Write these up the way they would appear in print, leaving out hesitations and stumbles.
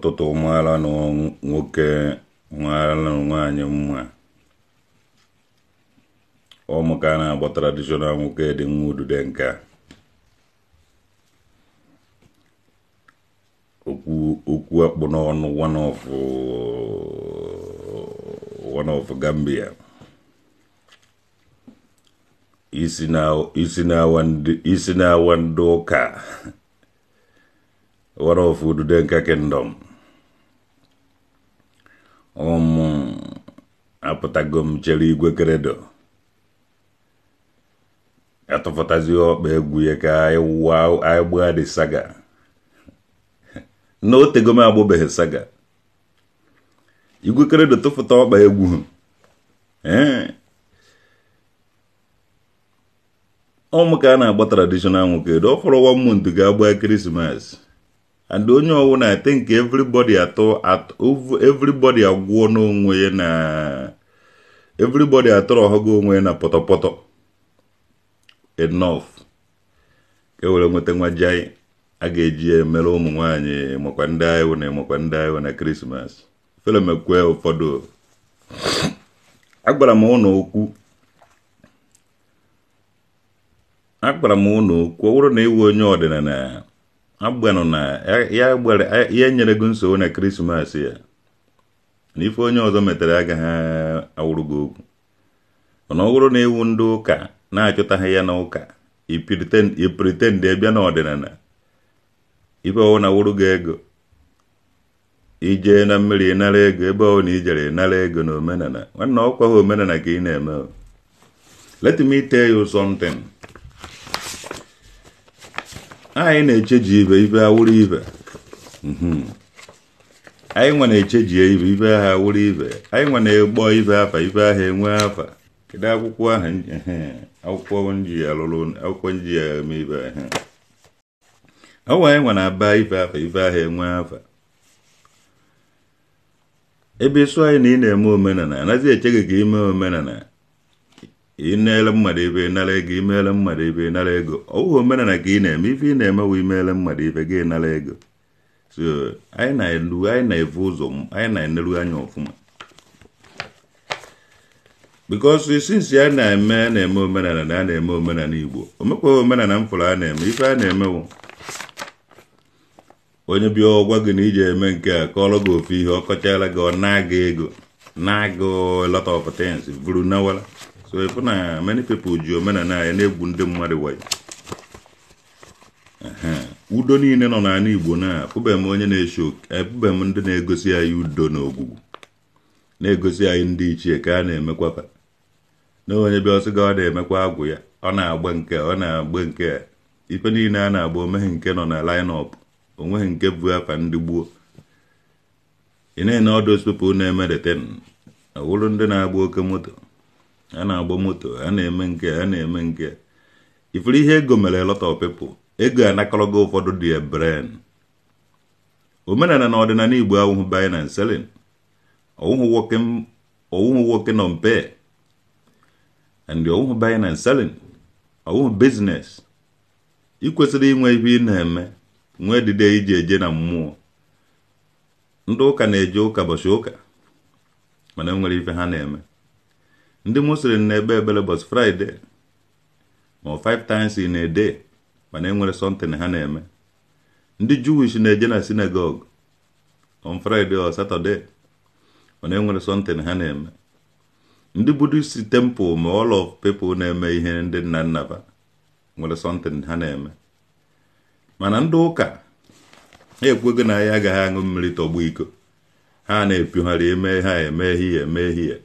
ụtụtụ mara na nwoke mara na nwaanyị mma ọmụka na-agba traditional nwoke dị nwa udude nka okwu akpụ n'ọnụ one of Gambia isi na-awa ndị ụka one of udude nka kingdom apụtago m chere igwe kredo atụfọtazi ọkpa egwu ya ka anyị gbaa dị saga na otego m agbụbeghị saga igwe kredo tụfụta ọkpa egwu ọmụ ka a na-agba traditional nwoke ọ fọrọ 1 month ga-agba Christmas and onye ọwụna I think everybody agwụọ n'onwe ya na everybody atọrọ ọhụgo onwe ya na pọtọpọtọ enough ka were nweta nwa jai a ga-eji emere ụmụ nwaanyị makwa ndị anyị na Christmas felemekwe ụfọdụ agbara m ụlọ okwu ọ bụrụ na iwu onye ọdịnala agbanụ na ya nyere gị nsogbu na Christmas ya na ife onye ọzọ metere agaghị awụrụgo okwu mana ọ bụrụ na iwu ndị ụka na-achọtaghị ya na ụka i pretend bịa na ọdịnala ibe ọwụ na wụrụ gị ego ije na mmiri nara ego ebe ọwụ na ijere nara ego na omenala nwanne ọkwa ha omenala ka ị na-eme. Let me tell you something. Anyị na-echeji ibe awụrụ ibe anyị nwa na-echeji ibe ha awụrụ ibe anyị nwa na-egbo ibe afa ibe ahụ enwe afa kedu akwụkwọ ahụ akwụkwọ nji alụrụ akwụkwọ nji eme ibe ahụ anyị nwa na-aba ibe afa ibe ahụ enwe afa ebe ịsụ anyị na ị na-eme omenala anaghị eche gị ka ime omenala ị na-ele mmadụ ibe nara ego imeele mmadụ ibe nara ego ọwụ omenala ka ị na-eme ife ị na-eme wụ imeele mmadụ ibe gị nara ego so anyị na-evu ụzọ anyị na-eneru anya ọfụma because since ya na-eme omenala na a na-eme omenala Igbo omekwa omenala mfụrụ a na-eme ife a na-emewo onye bịa ọgwa gị na ije eme nke a kọọrọ gị ofe ihe ọ kọchara gị ọ na-aga ego na-agụ a lot of things buru nawala. So if many people ji omenala anyị na-egwu ndị mmadụ wayo udo niile nọ n'ala Igbo na pụbe m onye na-esho pụbe m ndị na-egosi anyị udo na ogwugwu na-egosi anyị ndị ichie ka a na-emekwa na onye bịa ọsị ga ọ na-emekwa agwụ ya ọ na-agba nke ọ na-agba nke ife niile a na-agba omeghe nke nọ na line-up onweghị nke bụ afa ndị gboo ị na-ene ọdụ people na-emedeten ọwụrụ ndị na-agba oke moto a na-agba moto a na-eme nke ifuru ihe ego mere a lot of people ego anakọrọgo ụfọdụ dị brain omenala na ọdịnala Igbo awụhụ buying and selling ọwụhụ working on pay and ọwụhụ buying and selling ọwụhụ business ị kwesịrị inwe ife ị na-eme nwee dide iji eje na mmụọ ndị ụka na-eje ụka bọchị ụka mana enwere ife ha na-eme ndị Muslim na-ebe ebele bọchị Friday ma 5 times in a day mana enwere something ha na-eme ndị Jewish na-eje na synagogue on Friday or Saturday mana enwere something ha na-eme ndị Buddhist temple ma all of people na-eme ihe ndị nna nna ba nwere something ha na-eme mana ndị ụka ekwego na ya agaghị aṅụ mmiri tọgbu iko ha na-epiogharị eme ihe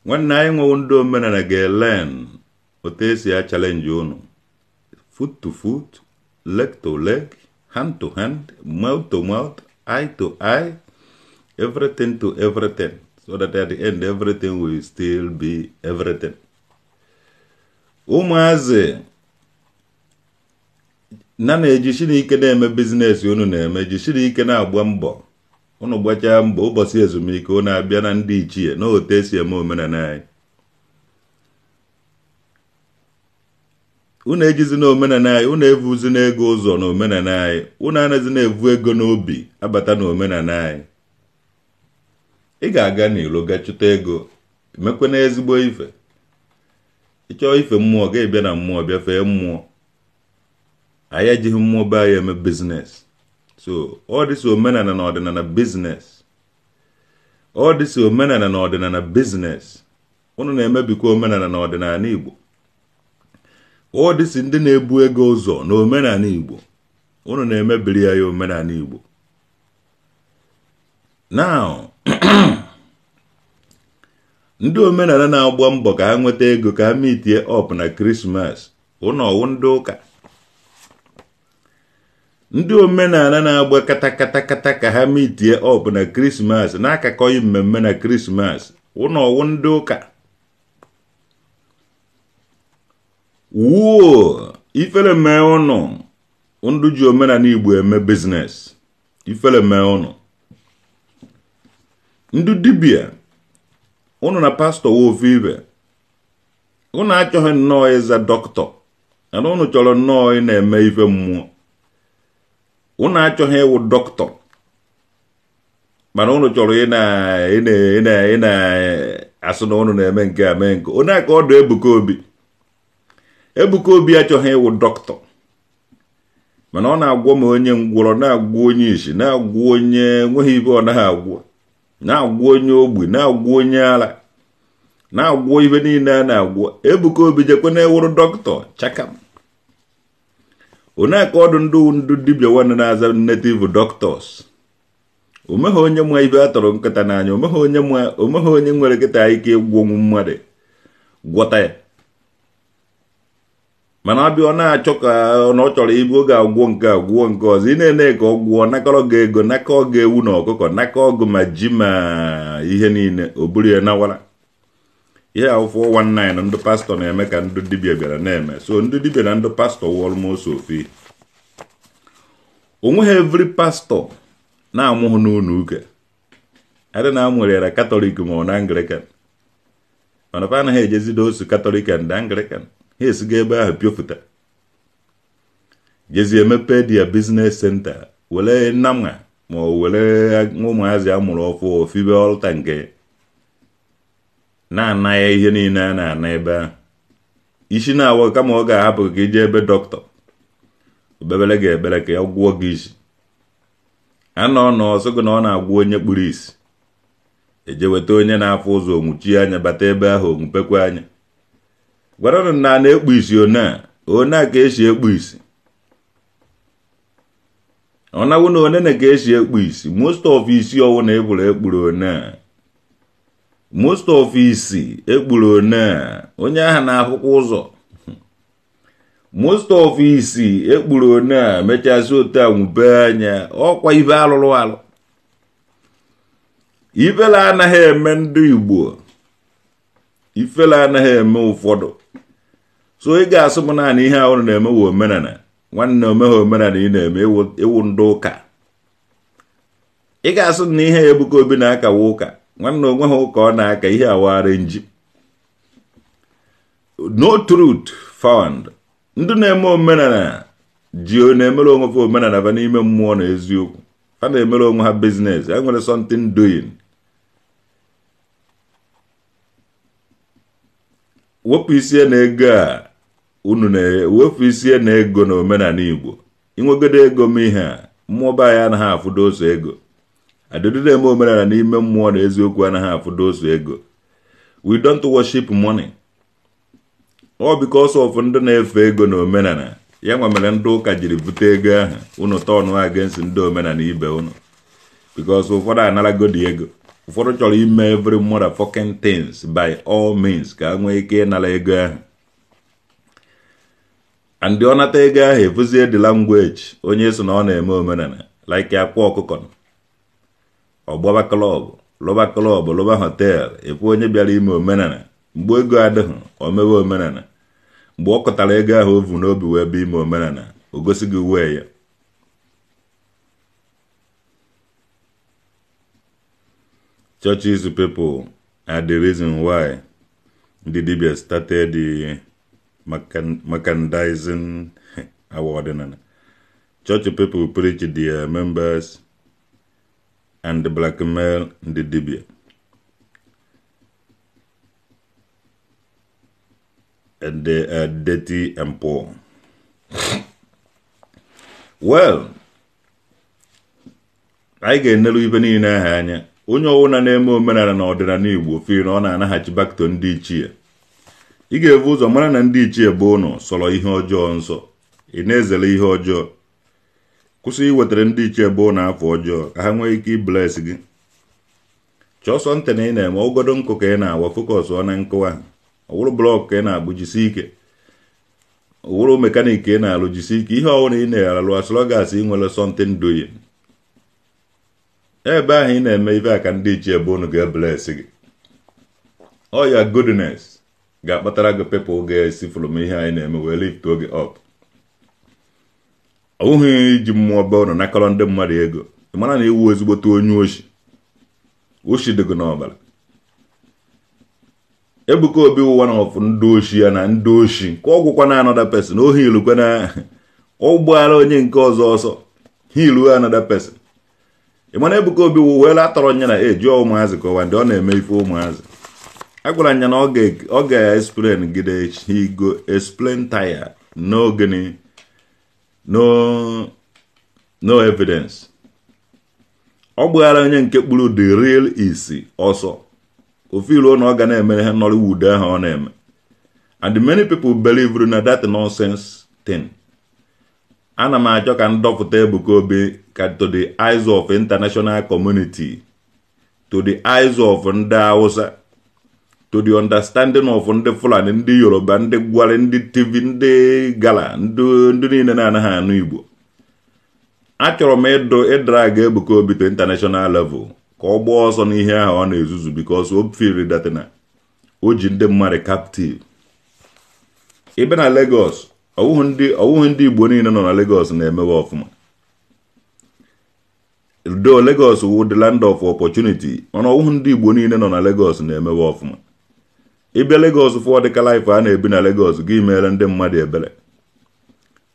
nwanne anyị nwewo ndị omenala ga-elen otu esi a challenge unu foot to foot, leg to leg, hand to hand, mouth to mouth, eye to eye, everything to everything, so that at the end everything will still be everything. Ụmụazị na-ejisiri ike na-eme business unu na-eme ejisiri ike na-agba mbọ unu gbachaa mbọ ụbọchị ezumike unu abịa na ndị ichie na otu esi eme omenala anyị unu ejizi na omenala anyị, unu evuzi na ego ụzọ na omenala anyị, unu anaghịzi na-evu ego n'obi abata na omenala anyị. Ị ga-aga n'ilo ga chụta ego, mekwe na ezigbo ife. Ịchọọ ife mmụọ ga-ebịa na mmụọ bịa fee mmụọ. Anyị ejighị mmụọ be anyị eme business. So all this omenala na ọdịnala business. All this omenala na ọdịnala business. Unu na-emebikwa omenala na ọdịnala Igbo. All this ndị na-ebu ego ụzọ na omenala Igbo. Unu na-emebiri ya omenala Igbo. Now, ndị omenala na-agba mbọ ka ha nweta ego ka ha meetie up na Christmas. Unu ọwụ ndị ụka. Ndị omenala na-agba kata ka ha meetie up na Christmas na-akakọghị mmemme na Christmas. Unu ọwụ ndị ụka. Wuo ifele mee ụnụ ndụ ji omenala Igbo eme business. Ifele mee ụnụ ndụ dibịa ụnụ na pastọ wofu ibe. Ụnụ achọghị nnọọ ịza dọkịta ana ụnụ chọrọ nnọọ ị na-eme ife mmụọ. Ụnụ achọghị ịwụ dọkịta mana ụnụ chọrọ ị na-asụ na ụnụ na-eme nke a mee nke. Onye aka ọdụ Ebuka Obi. Ebuka Obi achọghị ịwụ dọkịta mana ọ na-agwọ ma onye ngwọrọ, na-agwọ onye Ishi, na-agwọ onye nweghị ibe ọ naghị agwọ, na-agwọ onye ogbi, na-agwọ onye ara, na-agwọ ibe niile a na-agwọ. Ebuka Obi jekwe na-ewụrụ dọkịta chakam. Onye aka ọdụ ndụ dibịa nwanne na-aza native doctors. Omeghị onye nwa ibe atọrọ nkịta n'anya, omeghị onye nwere kịta ike ịgwọ ọnwụ mmadụ gwọta ya. Mana ọbịa ọ na-achọ ka ọ chọrọ ibe oge agwọ nke agwọ nke ọzọ. Ị na-ene ka ọ gwụọ nakọrọ gị ego, naka ọ ga-ewu na ọkụkọ, naka ọgụ ma ji ma ihe niile o buru ya nawara. Ihe ahụfụ 19 ndị pastọ na-eme ka ndị dibịa bịara na-eme. So ndị dibịa na ndị pastọ wụ almost ofu. Onweghị every pastọ na-amụghị n'ụlọ ụka. Adị na amụrụ ya Katọlik ma ọ na Anglican. Mana pa anaghị ejezido osu Katọlik and Anglican. Ha esiga ebe ahụ piofuta jezi emepe dia business center wele nnamwa ma ọ wele ụmụazị amụrụ ọfụ ofibe ọlta nke na-ana ya ihe niile a na-ana ebe ahụ. Ishi na-awọ kama ọ ga-ahapụ ka ije ebe dọkịta obebele ga-ebere ka ya gwụọ gị isi. Anọ n'ọsọ gị na ọ na-agwụ onye kpuru isi eje weta onye na-afụ ụzọ onwuchi anya bata ebe ahụ onwupekwa anya. Gwara na na-ekpu isi ona ka esi ekpu isi. Ona wụ na onene ka esi ekpu isi. Most of isi ọwụ na ekpuru ona. Most of isi ekpuru ona. Onye aha na-afụkwa ụzọ. Most of isi ekpuru ona mechazị otu a nwube anya. Ọkwa ibe alụrụ alụ. Ifele anaghị eme ndị Igbo. Ifele anaghị eme ụfọdụ. So ị ga-asụ m naanị ihe ahụ na-eme wụ omenala. Nwanne omeghe omenala ị na-eme ewu ndị ụka. Ị ga-asụ na ihe Ebuka Obi na-aka wụ ụka. Nwanne onweghị ụka ọ na-aka ihe awara nji. No truth found. Ndị na-eme omenala ji na-emere onwe fa omenala ba n'ime mmụọ na eziokwu. Fa na-emere onwe ha business. Ha nwere something doing. Wepụ isi na ego a unu na-wepụ isi na ego na omenala Igbo. Inwegodo ego m ihe a mmụọ ba ya anaghị afụdo oso ego. Adịdị eme omenala n'ime mmụọ na eziokwu anaghị afụdo oso ego. We don't worship money. All because of ndị na-efe ego na omenala. Ya nwa mere ndị ụka jiri bute ego ahụ unu tọnụ against ndị omenala ibe unu. Because ụfọdụ analagodi ego. Ụfọdụ chọrọ ime every motherfucking things by all means ka nwee ike ịnara ego ahụ. And ọ nata ego ahụ efuzie the language onye so na ọ na-eme omenala like akwa ọkụkọ. Ọgbaba club, lọba hotel, efu onye bịara ime omenala. Mgbe ego adịghị o mewe omenala. Mgbe ọ kọtara ego ahụ ovu n'obi wee bụ ime omenala, o gosi gị uwe ya. Churches people are the reason why the dibia started merchandising award. Church people preach their members and blackmail the dibia. And they are dirty and poor. Well, I get no even in a hanya. Onye ọwụna na-eme omenala na ọdịnala Igbo firi na ọ na-anaghachi back to ndị ichie. Ị ga-evu ụzọ mara na ndị ichie bụ ụnụ sọrọ ihe ọjọọ nsọ. Ị na-ezele ihe ọjọọ. Kwụsị iwetara ndị ichie bụ ụnụ afọ ọjọọ ka ha nwee ike ibless gị. Chọsọ ntị na ị na-eme ogodo nkụ ka ị na-awa focus ọ na nkụwa. Ọwụrụ blọk ka ị na-agbụ jisi ike. Ọwụrụ mekanik ka ị na-alụ jisi ike. Ihe ọwụna ị na-alụ asọrọ gasị ị nwere something doing. Ebe ahụ ị na-eme ife aka ndị ichie bụ unu ga-bless gị. All your goodness ga-akpatara gị people ga-esi from ihe anyị na-eme wee lift oge up. Ọ bụghị iji mmụọ be unu nakọrọ ndị mmadụ ego. Ị mara na iwu ezigbote onye oshi. Oshi dị gị n'ọbara. Ebuka Obi one of ndị oshi ya na ndị oshi ka ọ gwụkwa na another person. O hilukwa na ụgbọala onye nke ọzọ ọsọ. Hilu another person. Ị mana Ebuka Obi wee atọrọ nya na jụọ ụmụazị ka ọwa ndị ọ na-eme ife ụmụazị. Agwara nya na ọ ga-explain gide he go explain tire no gini no evidence. Ọ gbara onye nke kpuru the real Isi ọsọ. Ofilu na ọ ga na-eme ihe Nollywood ahụ ọ na-eme. And many people believe na that nonsense thing. Ana m achọ ka ndọpụta Ebuka Obi to the eyes of international community, to the eyes of ndị Hausa, to the understanding of ndị Fulani, ndị Yoruba, ndị Gwari, ndị TV, ndị Gala, ndị niile na-anaghị anụ Igbo. Achọrọ m ịdrag Ebuka Obi to international level ka ọ gbaa ọsọ n'ihe ahụ ọ na-ezuzu because o feel that na o ji ndị mmadụ captive. Ebe na Lagos, ọwụghị ndị Igbo niile nọ na Lagos na-emewe ọfụma. Though Lagos would the land of opportunity, mana ọwụghị ndị Igbo niile nọ na Lagos na-emewe ọfụma. Ịbịa Lagos for the life a na-ebi na Lagos gị mere ndị mmadụ ebere.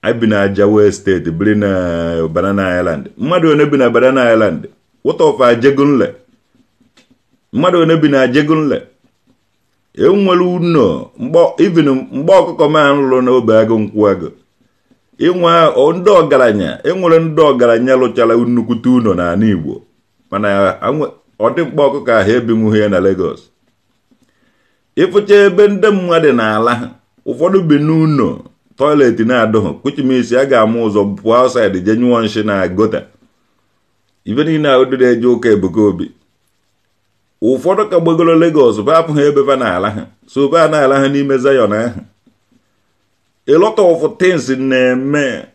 Anyị bi na Ajawa State, biri na Banana Island. Mmadụ one bi na Banana Island, what of Ajegunle? Mmadụ one bi na Ajegunle. Enwere uno even mgbe ọkụkọ ma nlụrụ n'obe agụ nkwụ agụ. Inwe ndị ọgaranya, enwere ndị ọgaranya lụchara nnukwute uno n'ala Igbo. Mana ọ dị mkpa ọkụkọ ahụ ebinwughị ya na Lagos. Ịfụcha ebe ndị mmadụ na-ala ha, ụfọdụ bi n'uno, toilet na-adụghị, kuchimisi a ga-ama ụzọ pụọ outside je nyụọ nshi na gota. Ife niile ahụ dị eje ụka Ebuka Obi. Ụfọdụ ka gbagoro Lagos bụ apụghị ebe fa na-ala ha. So ba na-ala ha n'ime Zion ahụ. A lot of things na-eme.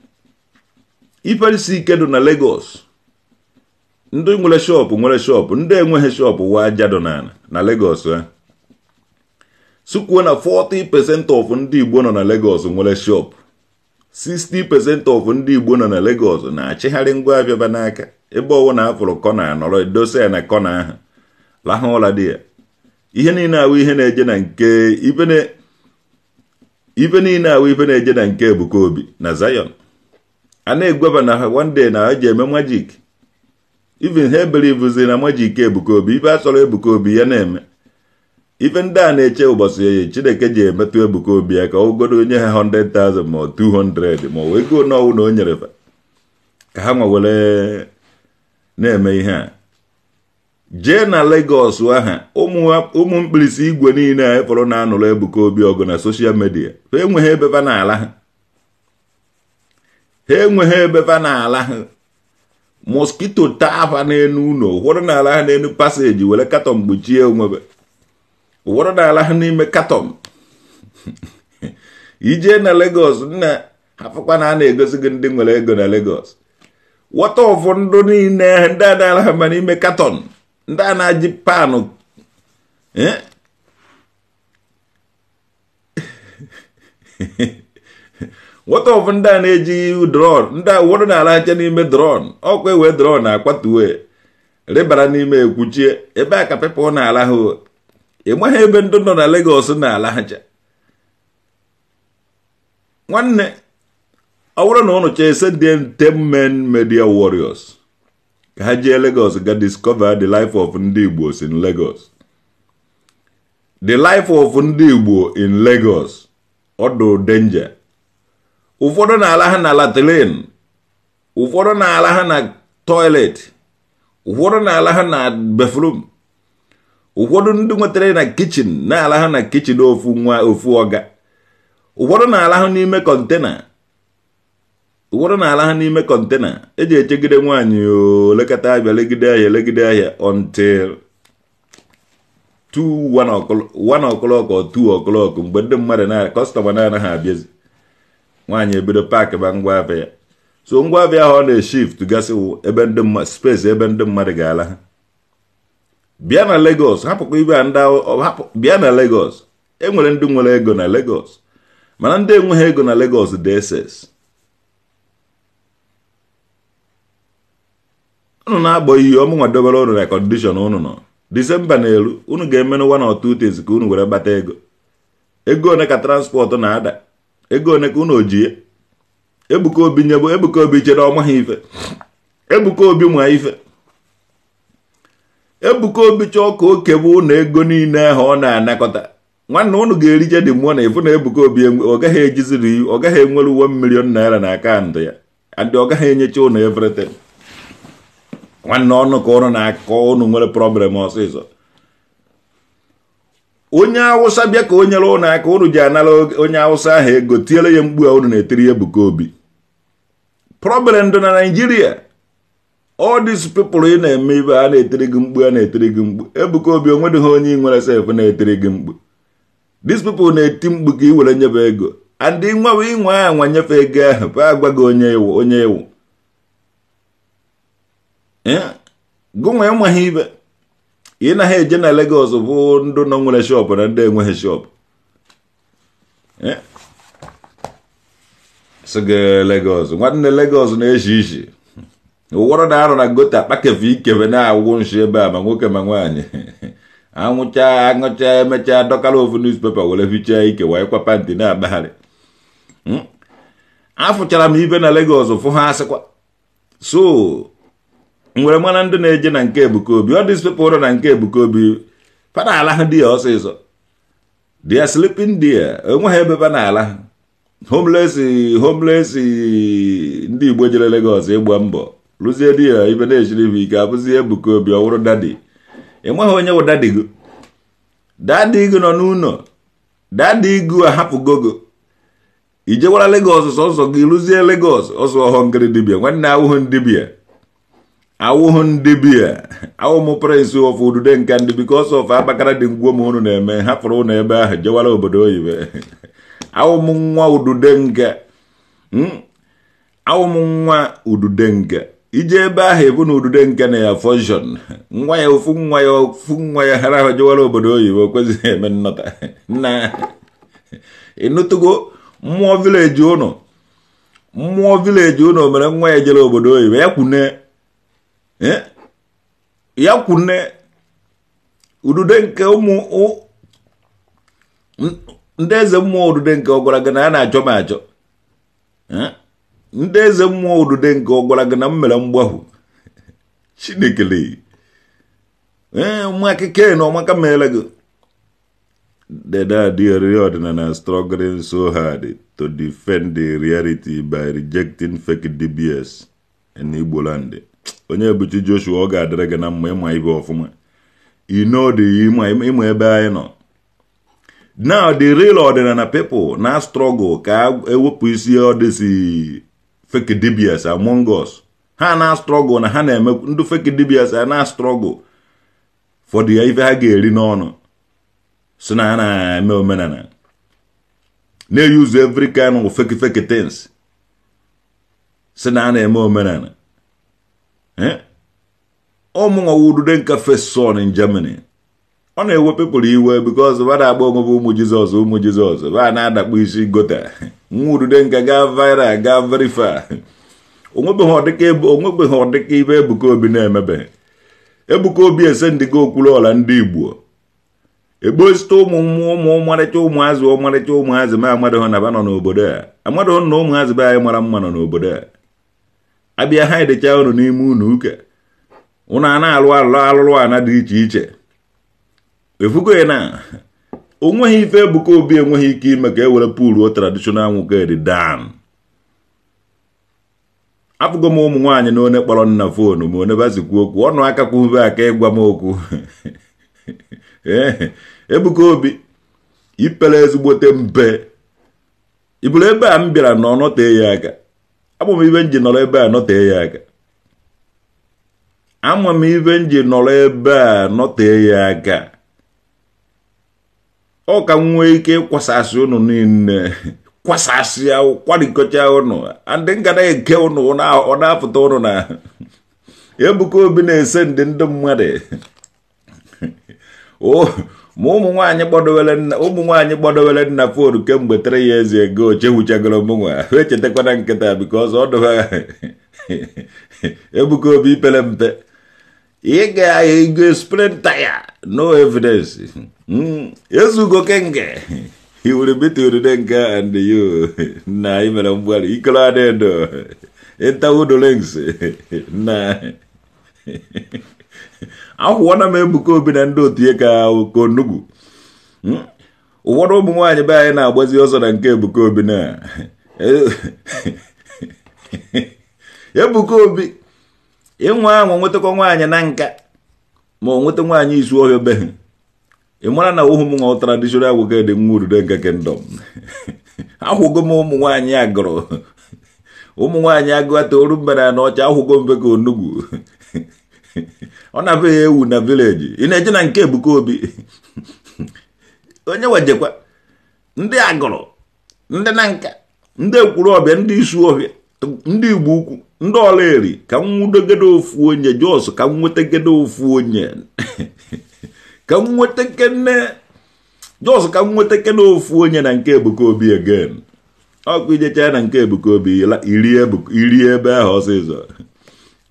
Ife si ike dị na Lagos. Ndị nwere shop, ndị enweghị shop wa ajado na Lagos ha. Sukwuo na 40% of ndị Igbo nọ na Lagos nwere shop. 60% of ndị Igbo nọ na Lagos na-achịgharị ngwa abịaba n'aka. Ebe ọwụ na afụrụ kọna nọrọ edosa ya na kọna ahụ. Lahụ ụla dị ya. Ihe niile ahụ ihe na-eje na nke ife niile ahụ ife na-eje na nke Ebuka Obi na Zion. A na-egweba na one day na ha ji eme magic. Even ha believe na magic Ebuka Obi, ife asọrọ Ebuka Obi ya na-eme. Ife ndị a na-eche ụbọchị ya Chineke ji emetụ Ebuka Obi ya ka ọ godo onye ha 100,000 ma 200 ma o ego n'ọwụ na o nyere fa ka ha nwewere na-eme ihe a. Jee na Lagos aha ụmụ mkpirisi igwe niile a fọrọ na-anụrụ Ebuka Obi ọgụ na social media. Ha enweghị ebe fa na-ala ha. Ha enweghị ebe fa na-ala ha. Mosquito taa fa n'enu ụlọ. Ụfọdụ na-ala ha n'enu passage were katọn gbochie onwebe. Ụfọdụ na-ala ha n'ime katọn. Ije na Lagos nna hafụkwa na a na-egosi gị ndị nwere ego na Lagos. Wọta ọfụ ndụ niile ndị a na-ala ha ma n'ime katọn. Ndị a na-aji panụ. Wọta ọfụ ndị a na-eji drone. Ndị a ụfọdụ na-ala acha n'ime drone. Ọkwa ewe drone na-akwatuwe. Rịbara n'ime ekwuchie. Ebe a ka pepụ na-ala ha. Enweghị ebe ndị nọ na Lagos na-ala ha cha. nwanne awụrụ na ụnụ chee send 10 men media warriors ka ha jee Lagos ga discover the life of Ndi Igbo in Lagos. The life of Ndi Igbo in Lagos ọdụ danger. Ụfọdụ na-ala ha na latrine, ụfọdụ na-ala ha na toilet, ụfọdụ na-ala ha na bathroom, ụfọdụ ndị nwetara na kitchen na-ala ha na kitchen ofu ọga, ụfọdụ na-ala ha n'ime container, ụfọdụ na-ala ha n'ime container eji echegide nwaanyị lekọta abịa legide ahịa until 1 o'clock or 2 o'clock mgbe ndị mmadụ na customer na-anaghị abịazi. Nwaanyị ebido paaki ba ngwa abịa ya. So ngwa abịa ahụ ọ na-eshift gasị ebe ndị mmadụ space ebe ndị mmadụ ga-ala ha. Bịa na Lagos, hapụkwa ibe a ndị bịa na Lagos. Enwere ndị nwere ego na Lagos. Mana ndị enweghị ego na Lagos dị SS. Unu na-agbọ iyi ọmụnwa dobere ụnụ na condition unu nọ. December na-eru, unu ga-emenụ 1 or 2 things ka unu were gbata ego. Ego one ka transport na-ada. Ego one ka unu ojie. Ebuka Obi nyebo, Ebuka Obi chere ọmaghị ife. Ebuka Obi nwa ife. Ebuka Obi chọọ ka okebe unu ego niile ahụ ọ na-anakọta. Nwanne unu ga-erije dị mmụọ na efu na Ebuka Obi ọ gaghị ejiziri ọ gaghị enwere 1 million naira na akaụntụ ya. And ọ gaghị enyecha unu everything. Nwanne ọnụ ka unu na-akọ unu nwere problem ọsịsọ. Onye Awụsa bịa ka onye lụọ n'aka unu ji anara onye Awụsa ahụ ego tiele ya mkpu a unu na-etiri Ebuka Obi. Problem dị na Nigeria. All these people ị na-eme ibe a na-etiri gị mkpu a na-etiri gị mkpu. Ebuka Obi onwedịghị onye nwere sef na-etiri gị mkpu. These people na-eti mkpu ka ị were nyebe ego. And inwe anwa nyefe ego ahụ pa agwa gị onye ewu. Gụnwa enweghị ibe. Ị na ha eje na Lagos bụ ndụ nọ nwere shop na ndị enweghị shop. Sịga Lagos, nwanne Lagos na-eshi ishi. Ụwọrọ na-arụ na gota kpakefe ikebe na-awụ nshi ebe a ma nwoke ma nwaanyị. Aṅụcha emechaa dọkara ofu newspaper were fichaa ike wee kwa panti na-agbagharị. Afụchara m ibe na Lagos fụ ha asịkwa. So nwere mana ndị na-eje na nke Ebuka Obi. All these people na nke Ebuka Obi fada ala ha dị ya ọsịsọ. They are sleeping there. Enweghị ebe fa na-ala ha. Homeless ndị Igbo jere Lagos ịgba mbọ. Lụzie di ya ibe na-echiri ibe ike abụzi Ebuka Obi ọwụrụ dadi. Enweghị onye wụ dadi gị. Dadi gị nọ n'ụlọ. Dadi gị ahapụgo gị. Ijewara Lagos sọsọ gị lụzie Lagos ọsọ ọhọngịrị dibịa. Nwanne awụhụ ndibịa. Awụhụ ndibịa. Awụ m prince of udude nka ndị because of abakara dị ngwo m unu na-eme hapụrụ ụnụ ebe ahụ jewara obodo oyibo. Awụ m nwa udude nka. Awụ m nwa udude nka. Ije ebe ahụ ebu na udude nka na ya function. Nwa ya ofu nwa ya hara ahụ jewara obodo oyibo kwezi eme nnọta. Na ịnụtụgo mmụọ village ụnụ. Mmụọ village ụnụ mere nwa ya jere obodo oyibo ya kwune. Ya kwune udude nke ụmụ ndị eze mmụọ udude nke ọ gwara gị na a na-achọ m achọ. Ndị eze mmụọ udude nke ọ gwara gị na m mere mgbahụ. Chinekele. Ụmụ akike na ọmaka mere gị. The daddy ọdịnala struggling so hard to defend the reality by rejecting fake DBS in Igbo Land. Onye ebuchi Joshua ọ ga-adịrị gị na mma ịma ibe ọfụma. Inodi ịma ebe anyị nọ. Now the real ọdịnala people na struggle ka ewepụ isi ọdịsi fake DBS among us. Ha na struggle na ha na-eme ndị fake DBS na struggle for the ife ha ga-eri n'ọnụ. So na ha na-eme omenala. Na-use every kind of fake things. So na ha na-eme omenala. Ọmụnwa udude nka first son in Germany. Ọ na-ewe people iwe because ba na-agba onwe bụ ụmụ Jizọs ba na-adakpu isi gota. Nwa udude nka ga viral ga very far. Onwebeghị ọdịka ibe Ebuka Obi na-emebe. Ebuka Obi esendigo okwulu ọla ndị Igbo. Egbosto ụmụmarịcha ụmụazị ma amadụghọ na ba nọ n'obodo a amadụghọ na ụmụazị be anyị mara mma nọ n'obodo a abịa ha edecha unu n'ime unu ụka unu a na-alụrụ ana dị iche iche efugo na onweghị ife Ebuka Obi enweghị ike ime ka e were puulu traditional nwoke dị dan afụgo m ụmụ nwaanyị na onye kpọrọ nna foonu ma onye bazikwu okwu ọnụ aka kwube aka ịgwa m okwu Ebuka Obi ipele ezigbote mpe ibụrụ ebe a m bịara na ọ nọtee ya aka abụ m ibe nji nọrọ ebe a nọtee ya aka ama m ibe nji nọrọ ebe a nọtee ya aka ọ ka nwee ike ịkwasasị unu niile kwasasị ya kwarikọcha unu ndị ngana eke unu ọ na-apụta unu na Ebuka Obi na-ese ndị mmadụ ma ụmụ nwaanyị gbadowere nna foonu kemgbe 3 years ago chehuchagoro mụnwa echetakwana nkịta because ọ dụba Ebuka Obi ipele mpe ị ga sprenta ya no evidence ezugo kenge iwere bitụrụde nke and you na imere mgbali ikolo adedo entawudolengs na ahụwana m Ebuka Obi na ndị otu ya ka onugbu ụfọdụ ụmụ nwaanyị be anyị na-agbazi ọsọ na nke Ebuka Obi na Ebuka Obi ịnwa ahụ nwetakwa nwaanyị na nka ma ọ nweta nwaanyị isu ọhịa be ị mara na ụmụ nwa traditional nwoke dị nwa urude nke kingdom ahụgo m ụmụ nwaanyị agụrụ ụmụ nwaanyị agụata oru mbe na ọcha ahụgo mbe ka onugbu ọ na-abịa ewu na village ị na-eje na nke Ebuka Obi onye wejekwa ndị agụrụ ndị na nka ndị ekwuru ọbịa ndị isu ọbịa ndị Igbo ukwu ndị ọla eri ka m nwudogede ofu onye jos ka m nwetegede ofu onye ka m nwetekene jos ka m nwetekene ofu onye na nke Ebuka Obi again ọkụ ijecha na nke Ebuka Obi iri ebe ahụ ọsịsọ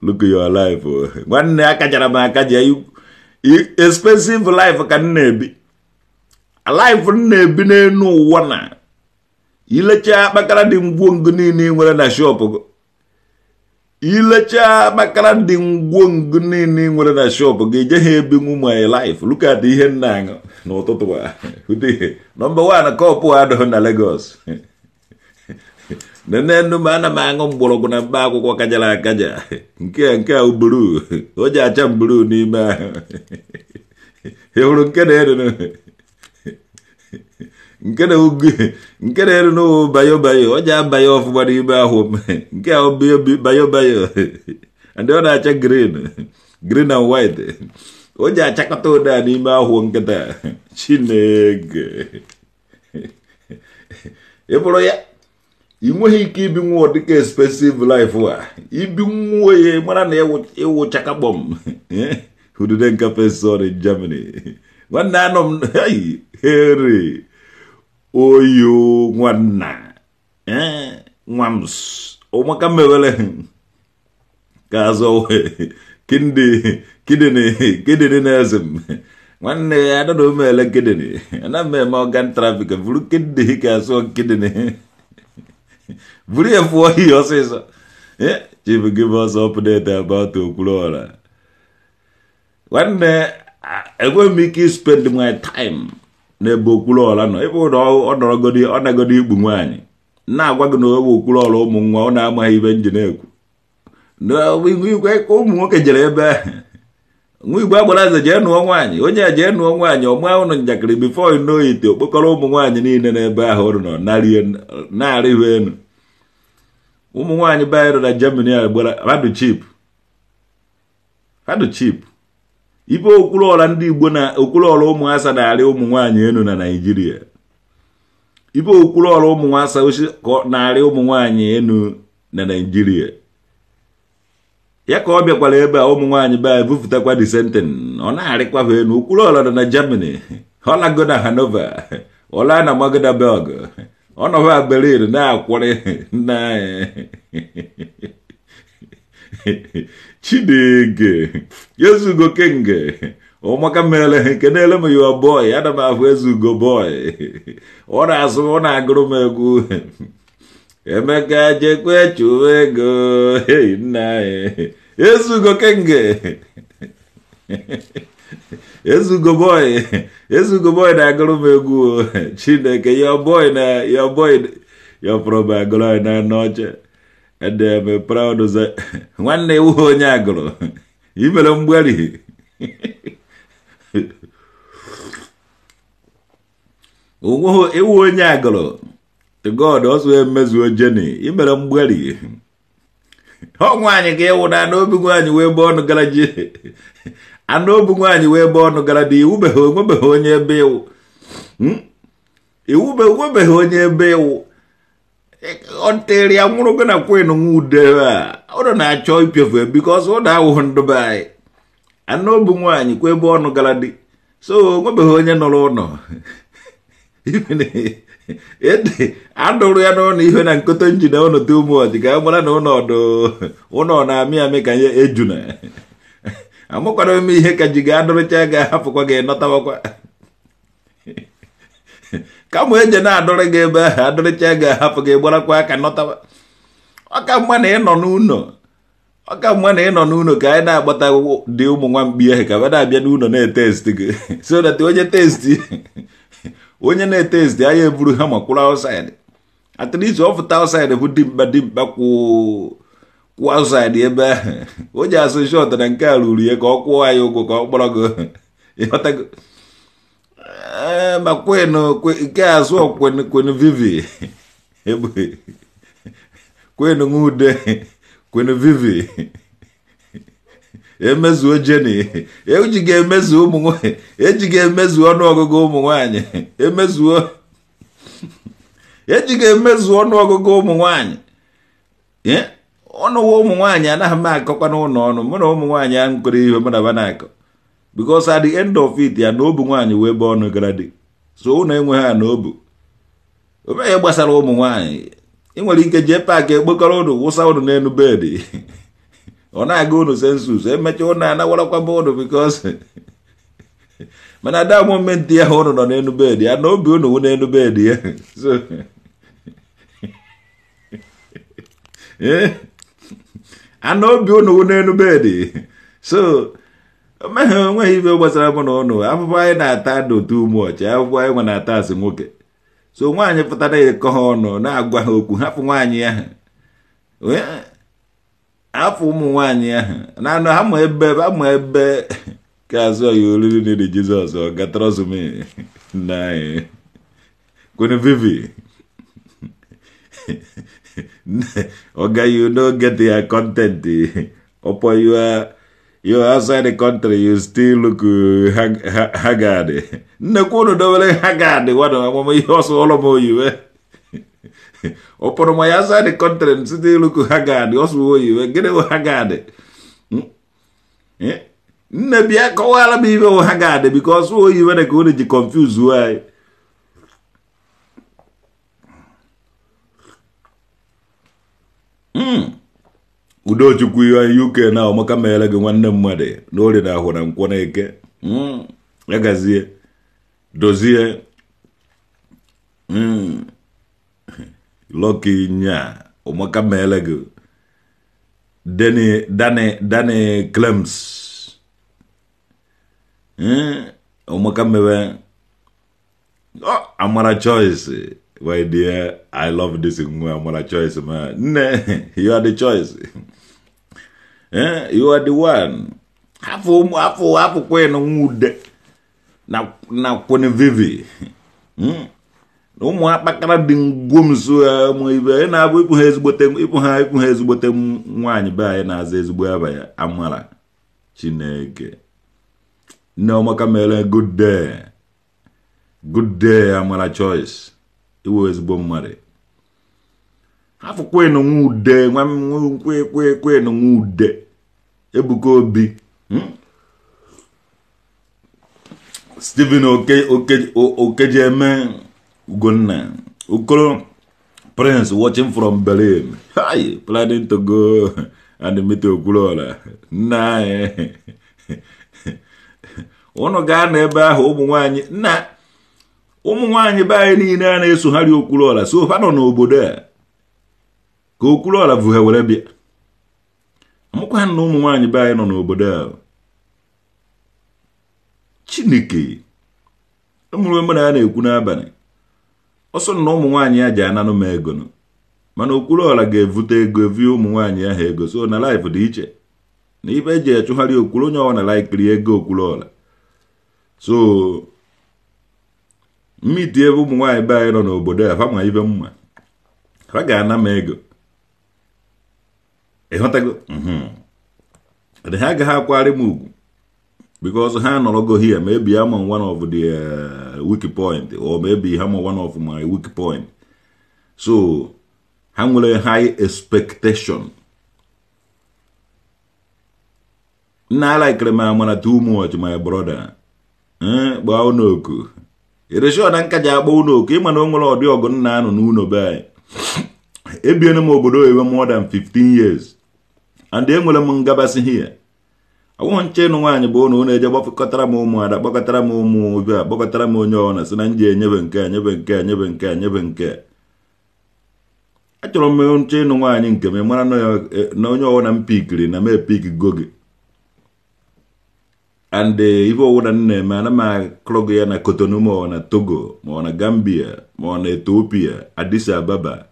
look your life nwanne akajara m akaja expensive life ka m na-ebi life m na-ebi n'elu ụwa na ilecha akpakara dị ngwongwo niile nwere na shop ilecha akpakara dị ngwongwo niile nwere na shop ga-eje ha ebinwu my life look at ihe nna aṅụ n'ụtụtụ a number 1 kọpụ adịghị na Lagos nenu ma ana m aṅụ mgbọrọgwụ na mkpa akwụkwọ kajara akaja nke a uburu o ji acha mburu n'ime ahụ ị hụrụ nke na-eru n'ụwa bayo o ji abanye ọfụma n'ime ahụ nke a bayo and ọ na-acha green and white o ji achakọta ụda n'ime ahụ nkịta Chineke ị bụrụ ya ị nweghị ike ibi nwa dịka expensive life a ibi nwa ya mara na ịwụ chakakpọm udude nka pesor in Germany nwanne anọ m here oyo nwanna nwams ụmụaka mewele ka azọ kidini na-eze m nwanne ya adọdọ umele kidini ana m eme organ traffic buru kidini ka asọ kidini buru ya fụọ ihe ọsịsọ chief give us update about Okwuluora nwanne enweghị m ike spend my time n'ebe Okwuluora nọ ebe ọ nagodi ikpu nwaanyị na-agwa gị na ebe Okwuluora ụmụ nwa ọ na-amaghị ibe nji na-ekwu ụmụ nwoke jere ebe ahụ nwa Igbo agbara eze jee nụọ nwaanyị onye a jee nụọ nwaanyị ọma ụnụ njakịrị before you know it okpokọrọ ụmụ nwaanyị niile n'ebe ahụ ọrụ nọ na-arịhụ enu ụmụ nwaanyị bayero na Germany a gbara hadu chip ibe Okwuluora ndị Igbo na Okwuluora ụmụasa na-arị ụmụ nwaanyị enu na Nigeria ibe Okwuluora ụmụasa na-arị ụmụ nwaanyị enu na Nigeria ya ka ọ bịakwara ebe a ụmụ nwaanyị be anyị bufụtakwa disenten ọ na-arịkwa ha enu Okwuluora nọ na Germany ọ lago na Hanover ọ laa na Magdeburg ọ nọba Berlin na-akwụrị nna Chineke yezugo kenge Omaka mele kenele m your boy Adam ahụ Ezugo boy ọ na-asụ ọ na-agụrụ m egwu Emeka jekwe chụwa ego hey nna Ezugo kenge Ezugo boy na-agụrụ m egwu Chineke your boy your probably agụrụ na n'oche and I'm proud of that nwanne iwu onye agụrụ imere mgberi iwu onye agụrụ to God also emezuo jeni imere mgberi ọ nwaanyị ka ịwụ na n'obi nwaanyị wee bụ ọnụ gara ji an'obi nwaanyị wee bụ ọnụ gara dị onwebeghị onye ebe iwubeghị onye ebe iwu ọtere ya nwụrụ gị na kwenu nwude ọ na-achọ ipiofe because ọ na-awụ ndụ be anyị an'obi nwaanyị kwa ebe ọnụ gara dị so onwebeghị onye nọrọ ụlọ adụrụ ya n'ụlọ ihe na nkoto njide ụlọ tumuọchị ka a mara na ụlọ na-amị amị ka ya ejuna amụkwara eme ihe ka ji ga-adụrịcha ga-ahapụkwa gị nọtawakwa kama eje na-adụrị gị ebe ahụ adụrịcha ga-ahapụ gị gbarakwa aka nọtawa ọka mma na ịnọ n'ụlọ ka anyị na-agbata dị ụmụ nwa mkpi ahụ ka ba na-abịa n'ụlọ na-etesti gị so that onye na-etesti anyị eburu ha makwụrụ outside at least ọ fụta outside bụ dimkpa kwụ outside ebe ahụ o ji asụ shọt na nke a ruru ya ka ọ kwụọ anyị ụgwọ ka ọ kpọrọ gị ịghọtago ma nke azụ kwenu vivi kwenu nwude kwenu vivi emezuo jeni ejighị emezu ụmụ nwanyị ejighị emezu ọnụọgụgụ ụmụ nwanyị ejighị emezu ọnụọgụgụ ụmụ nwanyị ọnụwa ụmụ nwanyị anaghị m akọkwa n'ụlọ ọnụ mụ na ụmụ nwanyị ahụ kwere ihe mụ na ba na-akọ because at the end of it ya na obu nwanyị wee ebe ọnụ gara dị so ụnụ enweghị ha na obu omeghị gbasara ụmụ nwanyị ị nwere ike jee paakị ekpokọrọ ụnụ wụsa ụnụ n'elu bedị ọ na-aga ụnụ sensus emecha ụnụ anawarakwa ụnụ because mana ada momenti ya ụnụ nọ n'elu bedị ya na obi ụnụ wụ n'elu bedị ya so ana obi ụnụ wụ n'elu bedị so onweghị ibe gbasara mụ na ụnụ afụfụ anyị na-ata dị otu ụmụọchị afụfụ anyị nwe na-ata asị nwoke so nwaanyị pụtara ịkọ ha ọnụ na-agwa ha okwu hapụ nwaanyị ahụ afọ ụmụ nwaanyị ahụ na-anụ ha ma ebe ka azụ ya oriri n'iri Jizọs ọ gatara ọzụme nna anyị kwenu vivi oga you no get their content upon you outside the country you still look haggard nnekwu unu dowere haggard wado amụma ihe ọsọ ụlọ m oyiwe ụpụrụ ma ya outside the country still look haggard ọsọ oyiwe gịnị bụ haggard nne bịa kọwara m ibe bụ haggard because oyiwe na ka unu ji confuse anyị Udochukwu UK na ọmaka mere gị nwanne mmadụ n'ori na ahụ na nkwọ na eke ya gazie dozie Lucky nya ọmaka mere gị Danny Clems ọmaka mere Amara Choice. My dear, I love this Amara Choice, man. You are the choice. You are the one. Hapo kwenu ngude na kwenu vivi. Ụmụ akpakara dị ngwomso mo ibe na abụ ipu ha ezigbote nwaanyị be anyị na-aza ezigbo aba ya Amara Chineke. Nne ọmaka mere good day Amara Choice. Iwo ezigbo mmadụ afọ kwenu nwude kwenu nwude Ebuka Obi Stephen Okejeme Ugonna Okoro Prince watching from Berlin. Hi, planning to go and meet Okulola. Nah. ụnụ gaa n'ebe ahụ ụmụ nwaanyị nna ụmụ nwaanyị be anyị niile a na-esogharị Okwuluọra so fa nọ n'obodo a ka Okwuluọra bụ ha were bịa amụkwa na ụmụ nwaanyị be anyị nọ n'obodo a Chineke ụmụrụ mmadụ a na-ekwu n'abalị ọsọ na ụmụ nwaanyị ya ji ananụ m ego nụ mana Okwuluọra ga-evute ego evi ụmụ nwaanyị ahụ ego so na life dị iche na ibe eji echụgharị Okwulu onye ọ na-laikiri ego Okwuluọra so mmiti ebe ụmụ nwaanyị be anyị nọ n'obodo a fa ma ibe mma fa ga-ana m ego ịghọtago ha agaghị akwari m ugwu because ha nọrọgo here maybe I'm on one of the weak point or maybe I'm on one of my weak point so ha nwere high expectation na like m amana too much my brother gbaa ụnọoku iresho na nka ji agba ụnọoku ịma na o nwere ọdị ọgụ nna anụ n'ụlọ be anyị ebiena m obodo oyibo more than 15 years and enwere m ngabasị here awụ nche nụ nwaanyị bụ ụnụ na-eje gbakọtara m ụmụ ada kpọkọtara m ụmụ obi a kpọkọtara m onye ọna si na nje enyebe nke a nyebe nke a nyebe nke a nyebe nke a achọrọ m nche nụ nwaanyị nke m mara na onye ọwụna m pikiri na m epik gogi and ife ọwụna m na-eme ana m akụrọgo ya na Cotonou ma ọ na Togo ma ọ na Gambia ma ọ na Ethiopia Addis Ababa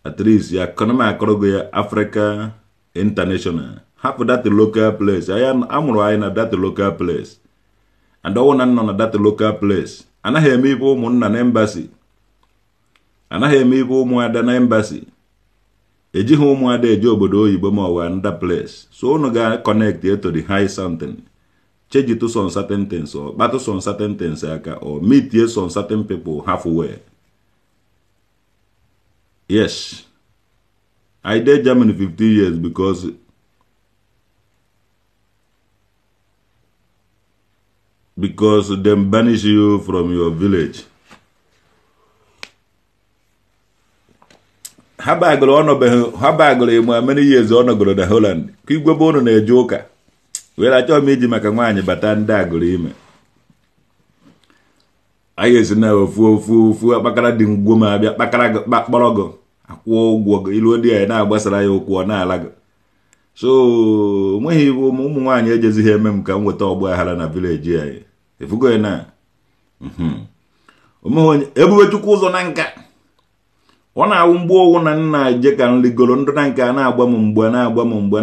at least ya kana m akụrọgo ya Africa International half that local place amụrụ anyị na that local place and ọwụna nọ na that local place anaghị eme ife ụmụnna na embassy anaghị eme ife ụmụada na embassy ejighị ụmụada eje obodo oyibo ma ọwa another place so unu ga connect to the high something change it to some certain things or battle some certain things aka or meet here some certain people halfway. Yes, I did Germany 15 years because them banish you from your village. Habagolo many years on ago to Holland. Kigwa bono na joker. Well, I told me maka nwaanyị bata ndị agụrụ ime. Anyị esi na ofu akpakara dị ngwo ma abịa kpakara kpọrọgo akwụọ ụgwọ ilu ndị anyị na-agbasara ya okwu ọ na-alago. So nweghị ụmụ nwaanyị ejezighị eme m ka m nweta ọgbọ aghara na village anyị. Efugo ya na ebube chukwu ụzọ na nka ọ na-awụ mgbe owu na nna je ka nligoro ndụ na nka na-agba m mgbe na-agba m mgbe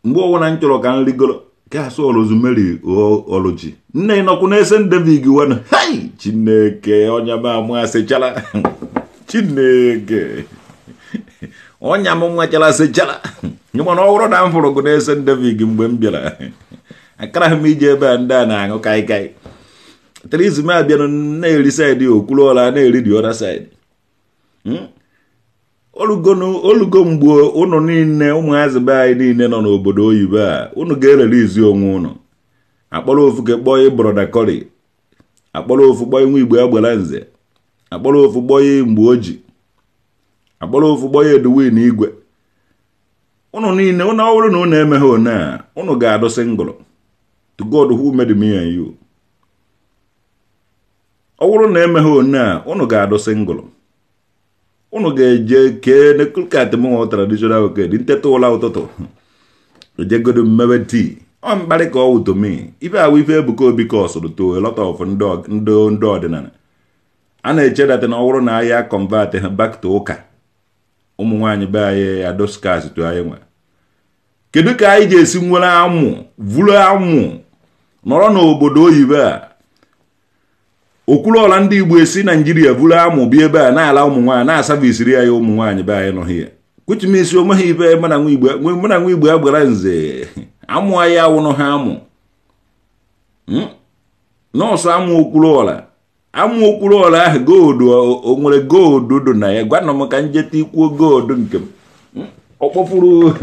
mgbe ọwụna nchọrọ ka nligoro ka asụ ọlụzumeri ọlụchi nne nọkwu na-ese David wana hai Chineke ọnya m amụ asịchala Chineke ọnya m nwachara asịchala nyemana ọhụrụ na m fụrụ gụ na-ese David mgbe m bịara akaraghị m ije ebe a ndị a na-aṅụ kaikai trizim abịanụ na-eri saịdị Okwuluọra na-eri the other side olugo mgbe ụnụ niile ụmụazị be anyị niile nọ n'obodo oyibo a ụnụ ga-erelizi onwe ụnụ akpọrọ ofu ke kpọọ broda kori akpọrọ ofu kpọọ nwa Igbo agbara nze akpọrọ ofu kpọọ mgbe oji akpọrọ ofu kpọọ Edwin Igwe ụnụ niile ụnụ ọhụrụ na ụnụ emeghe one a ụnụ ga-adụ single to God who made me and you ọhụrụ na emeghe one a ụnụ ga-adụ single unu ga-eje kee nekulkat m traditional oke dị nteta ụla ụtụtụ ejegodo mmebe tii ọ mkparị ka ọ wụto me ife awụ ife Ebuka Obi ka ọsụrụ to a lot of ndị ọdịnala a na-eche data na ọhụrụ na ahịa convert ha back to ụka ụmụ nwaanyị be anyị adoskas to anyị nwe kedu ka anyị ga-esi nwere amụ vuru amụ nọrọ n'obodo oyibo a Okwuluọra ndị Igbo esi Nigeria vuru amụ bi ebe a na-ala ụmụ nwaanyị na-asavisiri ya ụmụ nwaanyị be anyị nọ hie kwuchimisi onweghị ife mụ na nwa Igbo agbara nze amụ anyị awụnụ ha amụ nọọsụ amụ Okwuluọra ahụ goodu o nwere goodu do na ya gwana m ka njeta ikwuo goodu nke m ọkpọfuru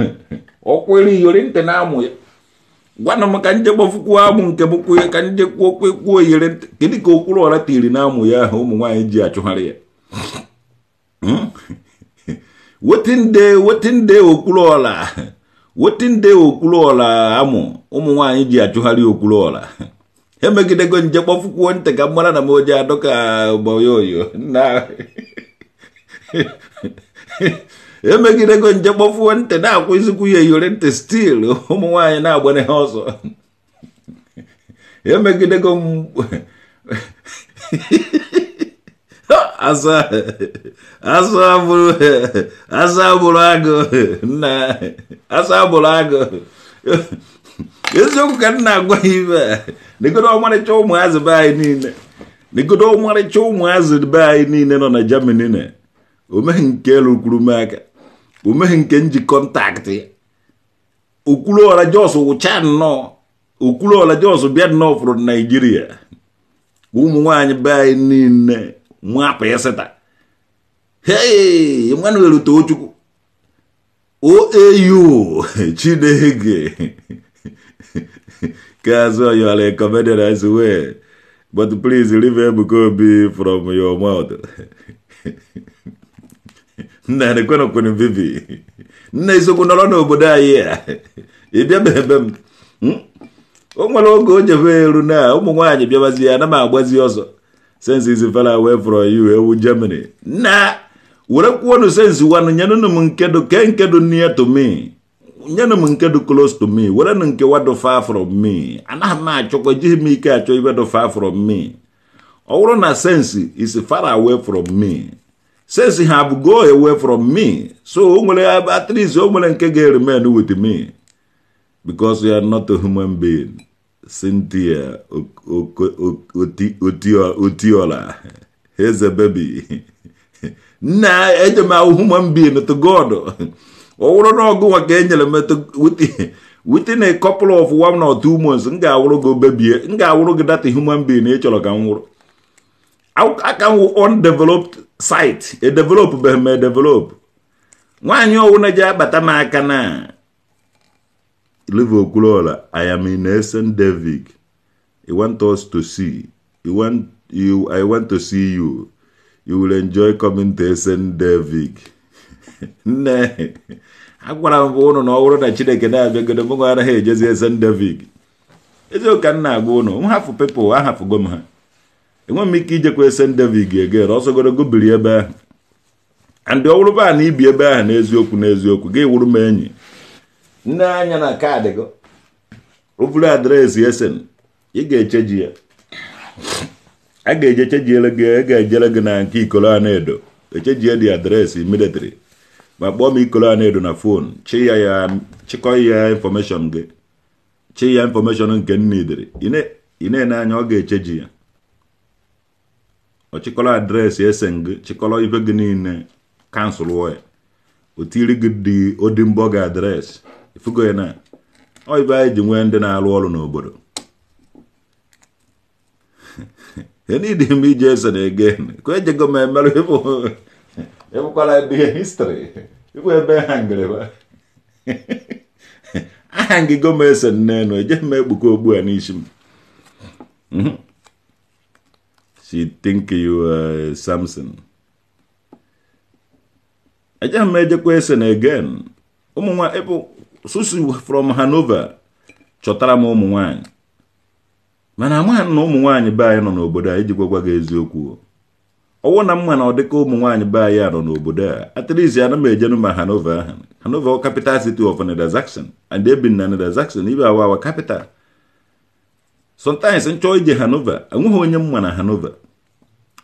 ọkwere iyori ntị na amụ ya gwana m ka nje gbọfukwu amụ nke m kwuo ka nje kwuo yere ntị kedu ka Okwuluọra tiri na amụ ya ahụ ụmụ nwaanyị ji achụgharị ya wetin dey Okwuluọra wetin de okwulu ọla amụ ụmụ nwaanyị ji achụgharị okwulu ọla emegidego nje kpọfukwuo ntị ka mara na m oje adọka gboyoyo na emegidego nje kpọfuo ntị na-akwụ izikwu ya eyore ntị stil ụmụ nwaanyị na-agbane ha ọsọ emegidego asa bụrụ agụ na asa bụrụ agụ eziokwu ka nna agwa ibe negodo ọmarịcha ụmụazị be anyị niile negodo ọmarịcha ụmụazị be anyị niile nọ na Germany na omeghi nke lukwuru m aka omeghi nke nji kọntaktị okwulu ọla jos wụcha nnọọ okwulu ọla jos bịa nnọọ fụrụ Naijiria ụmụ nwaanyị be anyị niile nwapụ eseta hey Emmanuel Tochukwu OAU Chineke Kazo, you are a comedian as well, but please leave Ebuka Obi from your mouth. Na ne kono kono vivi. Na isoku nolono oboda ya. Ibia bebem. O nwere oge o jeveru na ụmụ nwaanyị bịabazi ya na ma agbazi ọsọ. Since is far away from you, ewu Germany. Na were kwonu sense wanu nyanu m nkedo near to me. Nyanu m nkedo close to me. Were nke wado far from me. Anaghị m achọkwa jighị m ike achọ ibe far from me. Ọ bụrụ na sense is far away from me. Sense have go away from me. So at least nke ga-remain with me. Because you are not a human being. Cynthia Otiola. Here's a baby. Nah, ejema human being to God. Within a couple of 1 or 2 months, nga will go baby. Nga will get that human being nature can I can undeveloped site. A developer may develop. When you wanna job at Amakana. Live Kulola, I am in Essen David. I want us to see. I want to see you. You will enjoy coming to Essen David. Ne. Agwara mbono na ọwụrụ na Chineke na-abịagodo m gwara ha ejezi Essen David. Ezo ka nna agwa unu, m hafu people, ahafu gom ha. Enwe m ike ijekwa Essen David ga-egere ọsọgodo gobiri ebe ahụ. And ọwụrụ ba na ibi ebe ahụ n'eziokwu ga-ewuru m enyi. Nne anya na kaadị go. Obulu adreesị Essen. Ị ga-echeji ya. A ga-ejechejiele gị, ga-ejele gị na nke Ikolo Anedo. Echejie dị adreesị immediately. Ma kpọọ m Ikolo Anedo na phone. Chịkọ ya information gị. Chi ya information nke nnidiri. Ị na-ene anya ọ ga-echeji ya. Ọ chịkọrọ adreesị Essen gị, chịkọrọ ife gị niile, cancel wee. O tiri gị dị Odimborg adreesị. Ifugo ya na. Ọ ibe anyị ji nwee ndị na-alụ ọrụ n'obodo. You need him ije Essen again. Kwe jego m emerụ ịbụkwara dị history. Ịbụ ebe hangere ba. Ahangigo m Essen n'enu, eje m Ebuka Ogbu a n'isi m. She think you are Samson. Eje m ejekwa Essen again. Ụmụ nwa ebo Susu from Hanover chọtara m ụmụ nwaanyị. Mana amaghị na ụmụ nwaanyị be anyị nọ n'obodo a iji gwagwa gị eziokwu. Ọwụ na mma na ọ dịka ụmụ nwaanyị be anyị nọ n'obodo a. At least ya na m ejenu ma Hanover ahụ. Hanover capital city of Niedersachsen. And they've been in Niedersachsen, even our capital. Sometimes nchọ ije Hanover, enweghị onye mma na Hanover.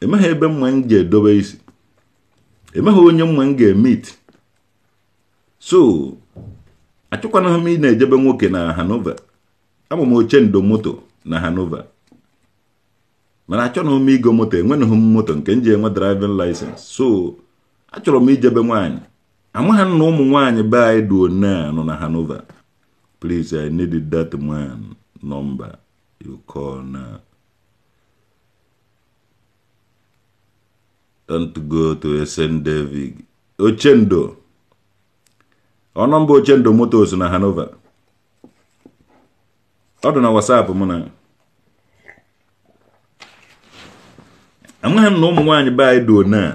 Emeghị ebe mma m ga-edobe isi. Emeghị onye mma m ga-emit. So, achọkwana m ị na-ejebe nwoke na Hanover. Abụ m ochendo moto na Hanover. Mana achọrọ m igo moto, enweghị m moto nke nji enwe driving license. So, achọrọ m ijebe nwaanyị. Amaghị na ụmụ nwaanyị be anyị dị one nọ na Hanover. Please, I needed that man number you call now. Don't go to Essen David. Ochendo. Ọ nọmba Ochendo Motors na Hanover. Ọ dị na WhatsApp mụ na. Amaghị na ụmụ nwaanyị be anyị dị one.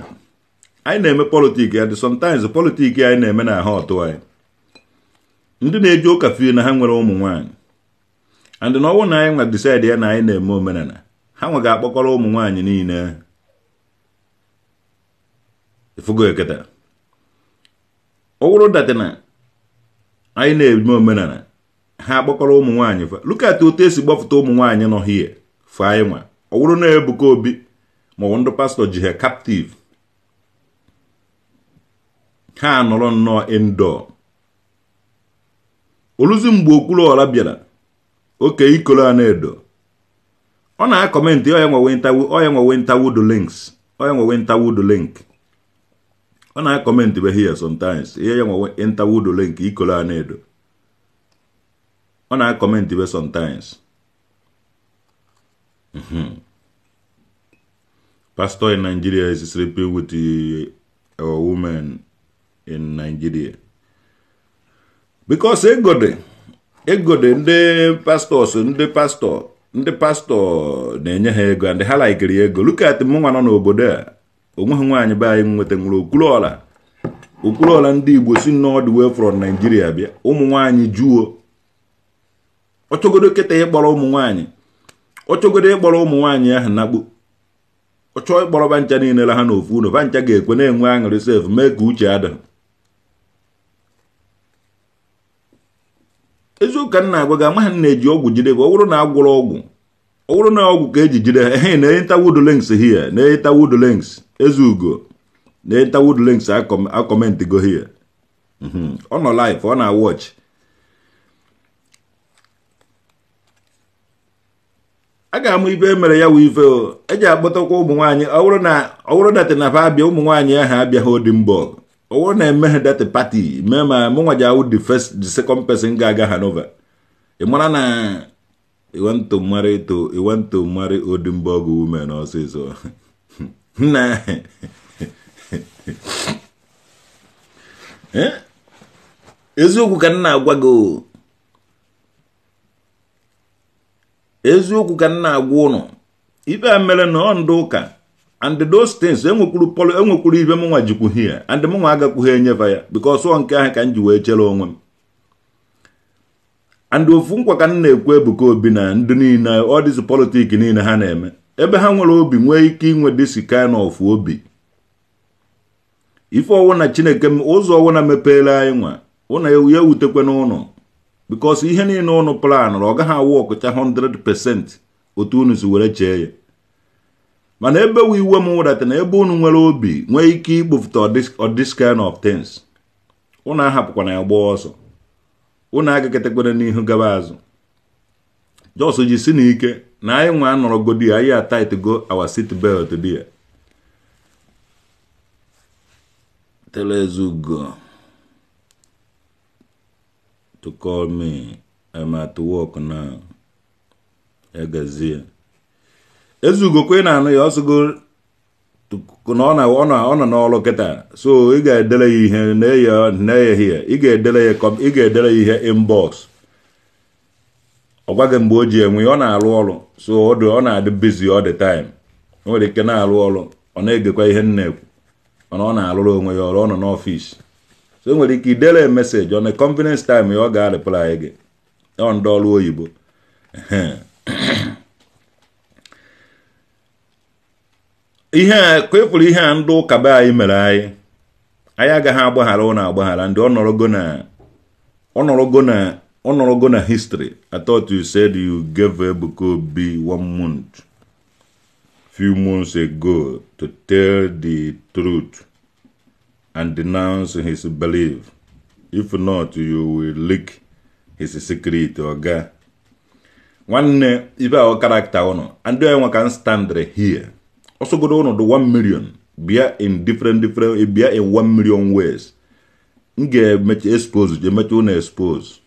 Anyị na-eme politiki ya dị sometimes politiki anyị na-eme na ahụ ọtụ anyị. ndị na-eje ụka fie na ha nwere ụmụ nwaanyị and na ọwụ na anyị nwa decide ya na anyị na-eme omenala ha nwe ga-akpọkọrọ ụmụ nwaanyị niile ifugo eketa ọwụrụ datina anyị na-eme omenala ha akpọkọrọ ụmụ nwaanyị fa look at otu esi gbapụta ụmụ nwaanyị nọ here fa anyị nwa ọwụrụ na Ebuka Obi ma ọ ndị pastọ ji ha captive ha nọrọ nnọọ indoor oluzi mgbe okwulu ọla bịara oke ikolo a na-edo ọ na-akọmentị onye nwe winterwood links onye nwe winterwood link ọ na-akọmentị be here sometimes ihe nwe winterwood link ikolo a na-edo ọ na-akọmentị be sometimes pastor in Nigeria is sleeping with a woman in Nigeria because egode ndị pastors ndị pastor na-enye ha ego and ha laikiri ego look at m nwa nọ n'obodo a onweghị nwaanyị be anyị nweta nwere okwuluọla ndị Igbo si all the way from Nigeria bịa ụmụ nwaanyị juo ọchọgodo keta ịkpọrọ ụmụ nwaanyị ahụ nakpu ọchọ ịkpọrọ bancha niile la ha n'ofu unu bancha ga-ekwe na-enwe aṅụrị sef mee ka uche ada eziụka nna agwa ga amaghị na-eji ọgwụ jide bụ ọwụrụ na agwụrụ ọgwụ ọwụrụ na ọgwụ ka eji jide ehe na interwood links here na interwood links ezugo na interwood links akọmentị go here ọ nọ live ọ na watch a ga-amụ ibe mere ya wụ ife eji akpọtakwa ụmụ nwaanyị ọwụrụ na tenafa abịa ụmụ nwaanyị ahụ abịaghị Odimborg ọwụrụ na-emeghe dat party mee ma mụ nwa ji awụ the second person ga-aga Hanover ị mara na you want to marry Odimborg women ọsịsọ na eziokwu ka nna agwa gị eziokwu ka nna agwa ụnụ ibe a mere na ọ ndị ụka and those things enwekwuru ibe m nwa jikwu here and m nwa agakwughị enyefa ya because ọ nke ahụ ka m ji wee chere onwe m and ofu nkwa ka m na-ekwu Ebuka Obi na ndị niile all this politics niile ha na-eme ebe ha nwere obi nwee ike inwe this kind of obi ife ọwụ na Chineke m ụzọ ọwụ na mepeela anyị nwa ụna ewu ya wutekwe n'ụlọ because ihe niile ụnụ plan ọ gaghị awụ ọkụcha 100% otu unu si were chee ya mana ebe wu iwe m nwụdata na ebe unu nwere obi nwee ike ikpofụta this kind of things ụnụ ahapụkwana ya gbaa ọsọ ụnụ agaketekwere n'ihu gaba azụ jos ji si n'ike na anyị nwa anọrọgodi anyị atight go our seat belt there telezugo to call me. I'm at work now. Egazie. Ezugo kwe na anụ ya ọsụgo ọ na n'ọlụ kịta so ị ga-edele ya ihe na ya here ị ga-edele ya ihe inbox ọ gwaghị mgbe o ji enwe ọ na-arụ ọrụ so ọ na-adị busy all the time o nwere ike na-arụ ọrụ ọ na-egekwa ihe nna-ekwu mana ọ na-arụrụ onwe ya ọrụ ọ nọ n'ọfịs so nwere ike idele message on a convenience time ya ọ ga-reply gị ọ ndị ọrụ oyibo ihe kwefuru ihe a ndị ụka be anyị mere anyị agaghị agbaghara ụnụ agbaghara ndị ọ nọrọgo na history. I thought you said you gave Ebuka Obi 1 month few months ago to tell the truth and denounce his belief. If not, you will leak his secret. Oga nwanne ibe our character ono and do I can stand here also go on the 1 million bia in different bia in 1 million ways nge mechi expose je mechi una expose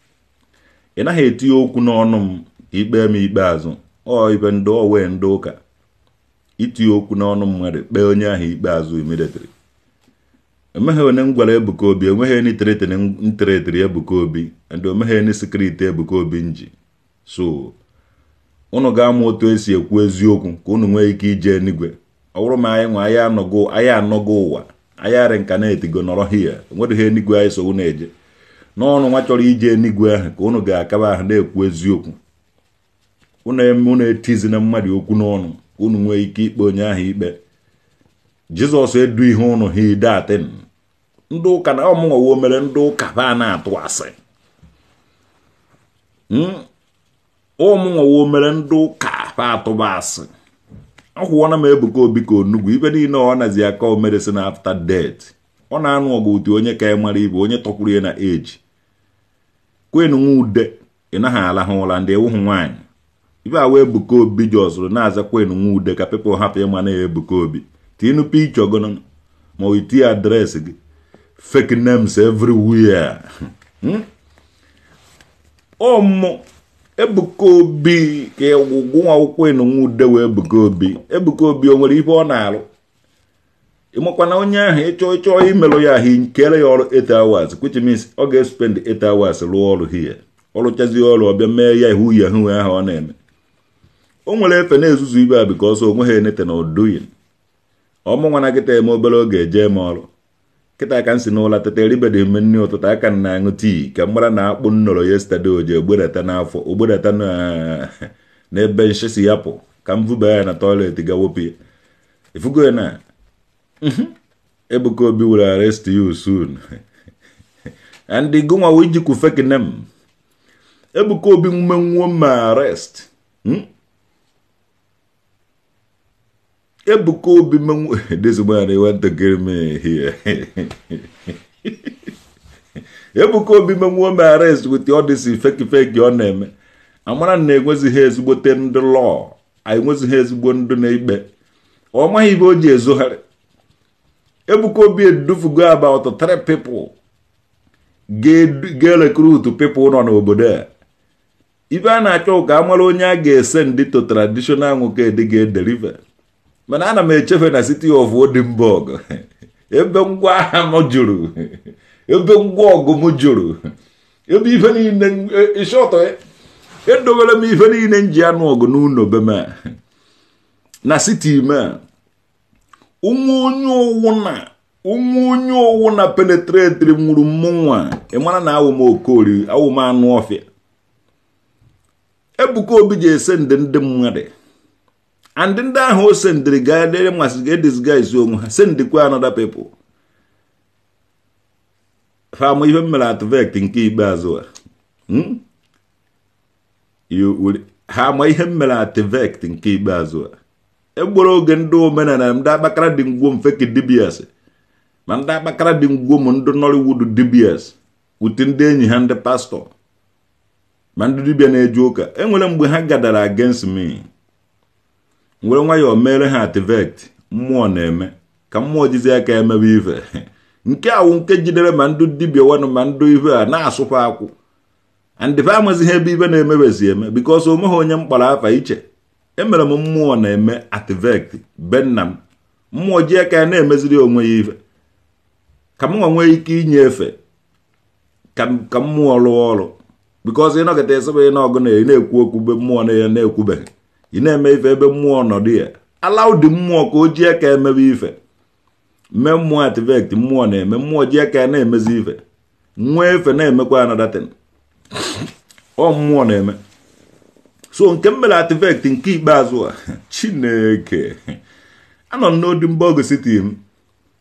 ina ha eti okwu n'ọnụ m ikpe m ikpe azụ o ibe ndo owe ndo ka iti okwu n'ọnụ mmadụ kpe onye ahụ ikpe azụ immediately emeghe onye ngwara Ebuka Obi enweghị ni tretere Ebuka Obi and omeghe ni secret Ebuka Obi nji so unu ga-amụ otu esi ekwu eziokwu ka unu nwee ike ije n'igwe ọ bụrụ ma anyị nwa anyị anọgo ụwa anyị reincarnate go nọrọ here nwere ihe n'igwe anyị so na-eje n'ọnụ nwa chọrọ ije n'igwe ahụ ka unu ga-akaba ahụ na-ekwu eziokwu unu etizi na mmadụ okwu n'ọnụ unu nwee ike ikpe onye ahụ ikpe Jizọs edu ihe unu ha idatin ndị ụka na ọmụnwawo mere ndị ụka ba na-atụ asị ọmụnwawo mere ndị ụka ba atụba asị akwụwọna m Ebuka Obi ka onugwu ibe niile ọ nazi aka o medicine after death ọ na-anụ ọgụ ụtụ onye ka mara ibe onye tọkwuru ya na age kwenu nwa ude ị naghị alahụ ụra ndị ewuhụ nwaanyị ibe awa Ebuka Obi ji ọzụrụ na-aza kwenu nwa ude ka people hapụ ịma na Ebuka Obi tinu picture gono ma iti address gị fake names everywhere Ebuka Obi ka egwugwu nwa akwụkwọ enu nwa ude wee Ebuka Obi o nwere ife ọ na-arụ ịmakwa na onye ahụ ịchọ imelụ ya ahụ nkere ya ọrụ 8 hours which means ọ ga-spend 8 hours rụọ ọrụ here ọrụchazi ọrụ ọbịa mee ya ihu ya ahụ ọ na-eme o nwere efe na-ezuzu ibe a because o nweghị enete na oduyin ọmụnwa na kịta eme obere oge eje eme ọrụ kịta ka m si n'ụlọ tete ribede mme nri ụtụtụ aka na-aṅụ tii ka mgbara na-akpụ nnọrọ yesterday oje ogbedata n'afọ ogbedata n'ebe nshisi ya pụ ka m vuba ya na toilet ga wopụ ya ifugo ya na Ebuka Obi will arrest you soon and the gunwa we jikwu fake name Ebuka Obi nwenwo ma arrest Ebuka Obi this man they want to kill me here Ebuka Obi menwo ma arrest with all this fake your name amara na egwezi ha ezigbote ndị law anyị nwezi ha ezigbo ndị na-ikpe ọ maghị ibe o ji ezoghara Ebuka Obi edufugo about 3 people ga-recruit people nọ n'obodo a ibe a na-achọ ka amara onye a ga-ese ndị to traditional nwoke dị ga-edeliver mana ana m echefe na city of Odinburg ebe ngwa agha m juru ebe ngwa ọgụ m juru ebe ife niile ịshọtọ edowere m ife niile nji anụ ọgụ n'ụlọ be m na city ma onye owu na penetrate nwuru mmụnwa ịmara na awụ m okori awụ m anụ ọfịa Ebuka Obi ji esende ndị mmadụ and ndị ahụ o sendịrị ga-edere masị ga-edisguise onwe ha sendịkwa another people ha ma ihe mere atvect nke ikpeazụ a ha ma ihe mere atvect nke ikpeazụ a egboro oge ndị omenala ndị akpakara dị ngwo mfeke dibias ma ndị akpakara dị ngwo m ndị Nollywood dibias uti ndị enyi ha ndị pastọ ma ndị dibia na-eje ụka enwere mgbe ha gadara against me nwere nwayọọ mere ha ativect mmụọ na-eme ka mmụọ jizi aka emebe ife nke awụ nke jidere ma ndị dibia wanụ ma ndị ife a na-asụkwa akwụ and fa amazighị ebe ife na-emebezi eme because omeghe onye mkpara afa iche emere m mmụọ na-eme ativect bennam mmụọ ji aka na-emeziri onwe ya ife ka m nwee ike inye efe ka mmụọ rụọ ọrụ because ịnọkịta esebe ị n'ọgụ na-ekwu okwu be mmụọ na ya na-ekwubeghị ị na-eme ife ebe mmụọ nọdụ ya allow the mmụọ ka o ji aka emebe ife mee mmụọ ativect mmụọ na-eme mmụọ ji aka na-emezi ife nwee efe na-emekwa another thing ọ mmụọ na-eme so nke mmere ativect nke ikpeazụ a Chineke anọ n'Odinburg city m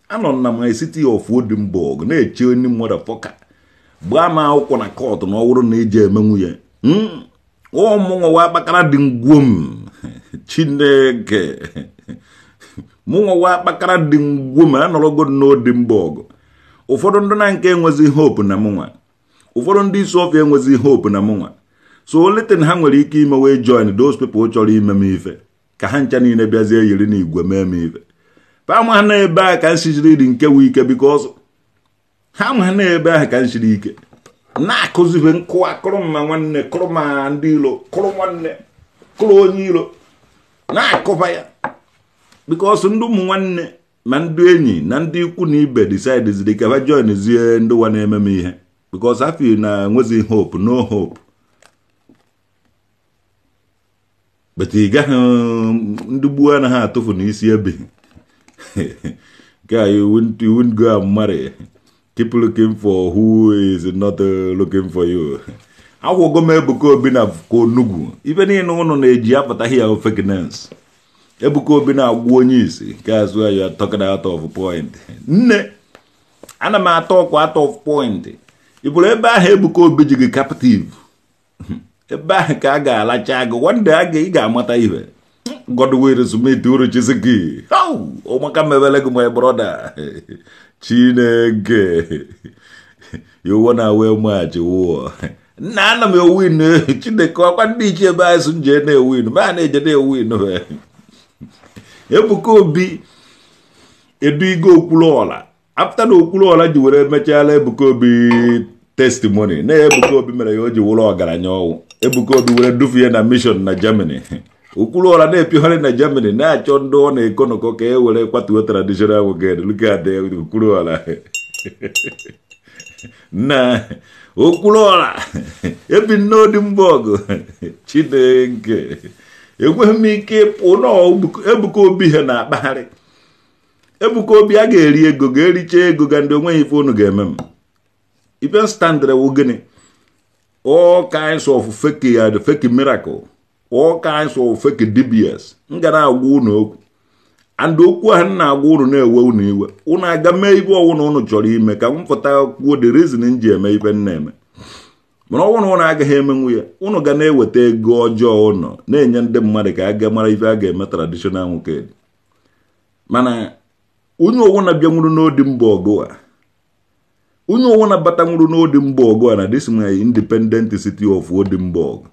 anọ na my city of Odinburg na-eche onye motherfucker gbaa m akwụkwọ na court na ọ bụrụ na ije emenwu ya mụnwa wa akpakara dị ngwom Chineke mụnwa wa akpakara dị ngwom anọrọgo n'Odinburg ụfọdụ ndị na nke enwezi hope na mụnwa ụfọdụ ndị isi ọfịa enwezi hope na mụnwa so oleten ha nwere ike ime wee join those people chọrọ ime m ife ka ha ncha niile bịazie yiri n'igwe mee m ife pa ma ha na-ebe a ka nsijiri dị nke wee ike because ha ma ha na-ebe ahụ ka nsiri ike na-akụzibe nkụ akụrụ ma nwanne kụrụ ma ndị ilo kụrụ nwanne kụrụ onye ilo na-akụba ya because ndị ụmụ nwanne ma ndị enyi na ndị ikwu na ibe decide ziri ka ha join zie ndị wa na-eme m ihe because I feel na nwezi hope no hope but ị gaghị ndị gbuo anaghị atụfu n'isi ebe ka you wouldn't go and marry keep looking for who is not looking for you. Agwụgo m Ebuka Obi na Onugwu ife niile ụnụ na-eji apụtaghị ya fakeness. Ebuka Obi na-agwụ onye isi guys where you are talking out of point. Nne ana m atọ out of point. Iburu ebe ahụ Ebuka Obi ji gị captive. Ebe ahụ ka a ga-alacha gị one day ị ga-amata ihe. God will submit to Chisiki. Oh, Omaka Mebelego, my brother. Chineke. You wanna wear much war. None of you win. Chineke, what did you buy some Jenny win? Manage a win. Ebuka Obi, Edigo Kulola. After no Kulola, you will make Ebuka Obi testimony. Ne Ebuka Obi Merayoji will organize. Ebuka Obi will do for a mission in Germany. Ukulu ala na-epigharị na Germany na-achọ ndị ọ na-ekonoko ka e were kwatuo traditional woged. Look at the ukulu ala. Na ukulu ala ebi n'odi mbọgụ Chineke ekweghị m ike ịpụ na Ebuka Obi ha na-akpagharị. Ebuka Obi a ga-eri ego ga-ericha ego ga ndị onweghị ife unu ga-eme m. Ife standard wu gịnị? All kinds of fake miracle. All kinds of fake DBS. Ngana agwụ unu okwu. And okwu ahụ na-agwụ unu na-ewe unu iwe. Unu aga mee ibe ọwụna unu chọrọ ime ka m pụta kwuo the reason nji eme ibe na-eme. Mana ọwụna unu agaghị emenwu ya. Unu ga na-eweta ego ọjọọ unu na-enye ndị mmadụ ka aga mara ife a ga-eme traditional nwoke. Mana onye ọwụna bịanwuru n'odi mba ọgụ a. Onye ọwụna batanwuru n'odi mba ọgụ a na this my independent city of Odimborg.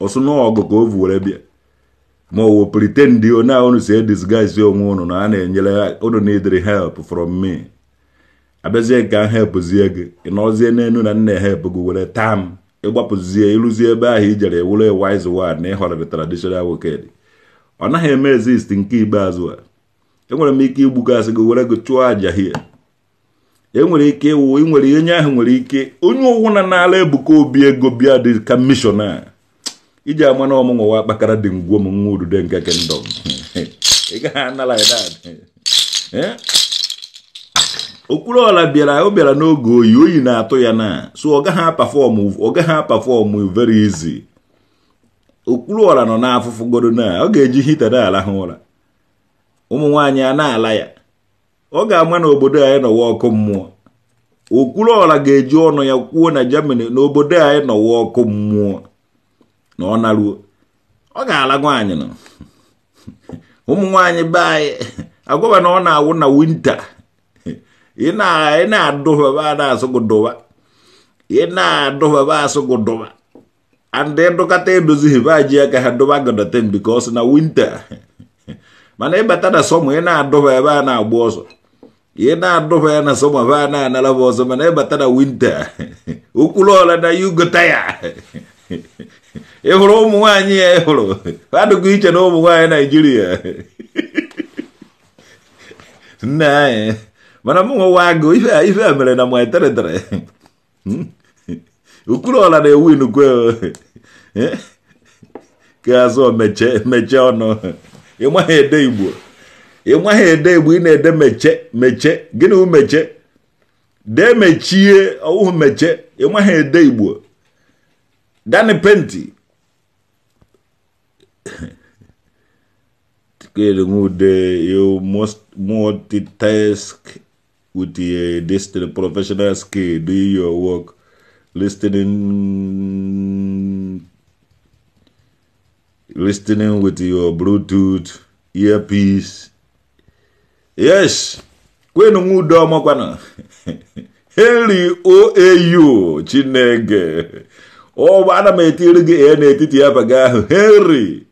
Also no ogo ka ovu were bia ma o pretend you na onu say disguise onwe unu na ana enyere unu need help from me abezie ka help zie gị inozie n'enu na nne help gị were tam ịgbapụzie iluzie ebe ahụ ijere wure wise word na ịhọrọ the traditional wicked ọ naghị eme exist nke ikpeazụ a enwere m ike igbukasị gị were gị chụọ aja hie enwere ike iwu nwere onye ahụ nwere ike onye ọwụna na-ala Ebuka Obi ego bịa dị ka missioner iji ama na ọmụnwa wa kpakara dị ngwo m nwa udude nke kingdom. Ị gaghị ana like that. Okulola bịara n'oge oyi na-atụ ya na so ọ gaghị perform very easy. Okulola nọ n'afụfụ godo na ọ ga-eji hita da ala hụ ụra. Ụmụ nwaanyị a na-ala ya. Ọ ga-ama na obodo anyị nọwa ọkụ mmụọ. Okulola ga-eji ọnụ ya kwuo na Germany na obodo anyị nọwa ọkụ mmụọ. Na ọ naruo ọ ga-ala nwaanyị nọ ụmụ nwaanyị baị agwaba na ọ na-awụ na winter ị na-adụba na-asụgụdụba asụgụdụba and ndụkata edozighị baji aka ha dụba godatem because na winter mana ịbata na sọmụ ị na-adụba ebe a na-agba ọsọ ị na-adụba ya na sọmụ ebe a na-analaba ọsọ mana ịbata na winter Okulola na yugota ya ị hụrụ ụmụ nwaanyị ya ị hụrụ adụgo iche na ụmụ nwaanyị Naịjirịa nne anyị mana m nwewa agụ ife a mere na my territory. Okulola na-ewu inukwe ka azụ meche ọnụ ịmaghị ede Igbo ị na-ede meche gịnị wụ meche dee mechie ọwụhụ meche ịmaghị ede Igbo Danny Penti. You must multitask with the professional skill, do your work, listening with your Bluetooth earpiece. Yes, when mudo makwana. Henry OAU Chineke. Oh, ana m etiri gị n'etiti ya baga ahụ Henry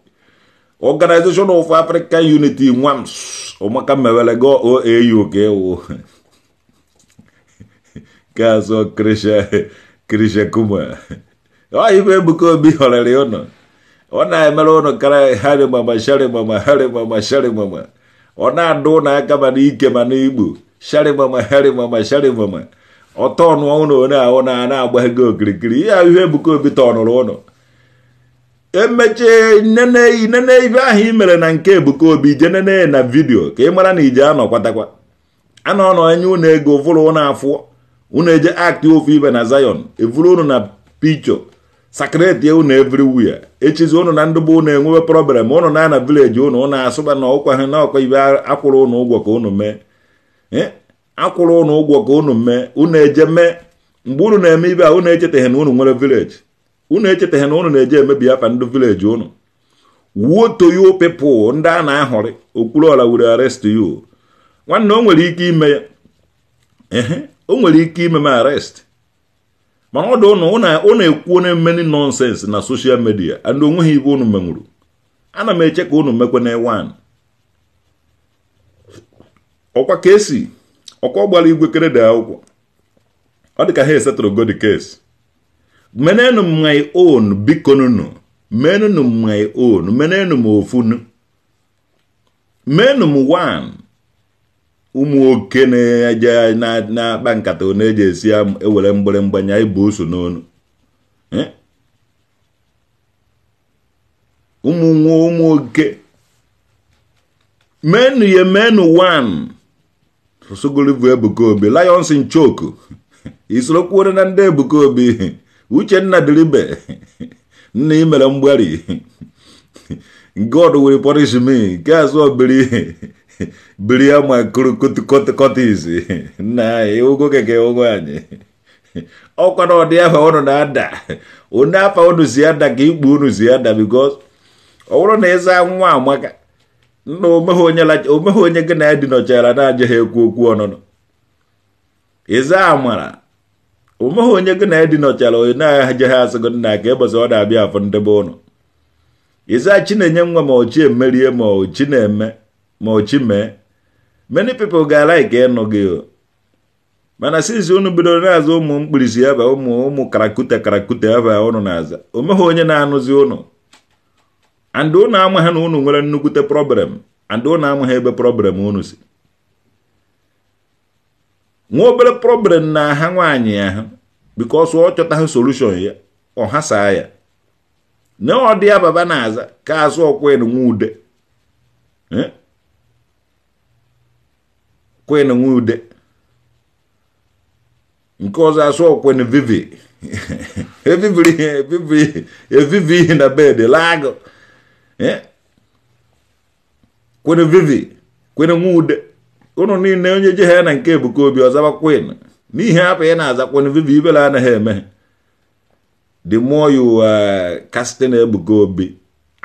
Organization of African Unity nwams ụmaka mewele go OAU ka ewu kazo Krisha Kuma ọ ibe Ebuka Obi họrịrị ụnụ ọ na-emere ụnụ kara hari mama shari mama ọ na-adụ na aka ma n'ike ma n'Igbo shari mama ọtọ ọnụ ọnụ na-ahụ na-agba ego okirikiri ya ihe Ebuka Obi tọnụrụ ụnụ emeche nene ibe ahụ i mere na nke Ebuka Obi je nene na vidio ka ị mara na ije anọ kwatakwa anọ ọnụ enye ụnụ ego vụrụ ụnụ afọ unu eje act ofu ibe na Zion evuru unu na picture sakreti unu everywhere echizi unu na ndụbụ unu enwewe problem unu na village unu asụba na ọkwa ha na ọkwa ibe akwụrụ unu ụgwọ ka unu mee akwụrụ unu ụgwọ ka unu mee unu eje mee mgbe unu na-eme ibe a unu echeteghị na unu nwere village unu echeteghị na unu na-eje emebi afa ndị village unu woto you people ndị a na-ahọrị Okwuluọra were arrest you nwanne o nwere ike ime ya o nwere ike ime m arrest mana ọ dị unu ekwu na-emeni nonsense na social media and onweghị ibe unu menwuru ana m eche ka unu mekwe na one ọkwa ka esi ọkwa gbara igwe kerede akwụkwọ ọ dị ka ha esetụrụ go the case menenu my own biko nunu menenu my own menenu m ofunu menu m one ụmụ oke na-eje na-akpa nkata na-eji esi ewere mgbịrịmgbanya ibu oso n'onu ụmụ oke menu one Sogolivu Ebuka Obi Lions in Choku isorokwuore na ndị Ebuka Obi Uchenna Diribe nna imere mgbari God will punish me guys what biri ama kuru kotis na ogo keke ogo anyị ọkwa na ọdị afa ọnụ na-ada onye afa ọnụ si ada ka ikpu unu si ada because ọ bụrụ na ịza nwa amaka nna omeghe onye gị na dị nọchara na-aja ha ekwu okwu ọnụnụ ịza amara omeghe onye gị na dị nọchara onye na-aja ha asịgo nna ka ịbọsị ọ na-abịa afọ ndebe ụnụ ịza Chinenye nwa ma ochi emerie ma ochi na-eme ma ochi mee many people ga-like ịnụ gị mana since unu bidoro na-aza ụmụ mkpirisi ebe ụmụ karakute ebe unu na-aza omeghe onye na-anụzi unu and unu amaghị na unu nwere nnukwute problem and unu amaghị ebe problem unu si nwa obere problem na ha nwaanyị ahụ because ọ chọtaghị solution ya ọ hasa ya na ọ dị ya baba na-aza ka azụ ọkwen nwa ude kwen nwa ude nke ọzọ asụ ọkwen vivi evivi na bed lago kwen vivi kwen nwa ude unu niile onye je ha na nke Ebuka Obi ọzaba kwen n'ihe apụ ya na-aza kwen vivi ibela anaghị eme the more you casting Ebuka Obi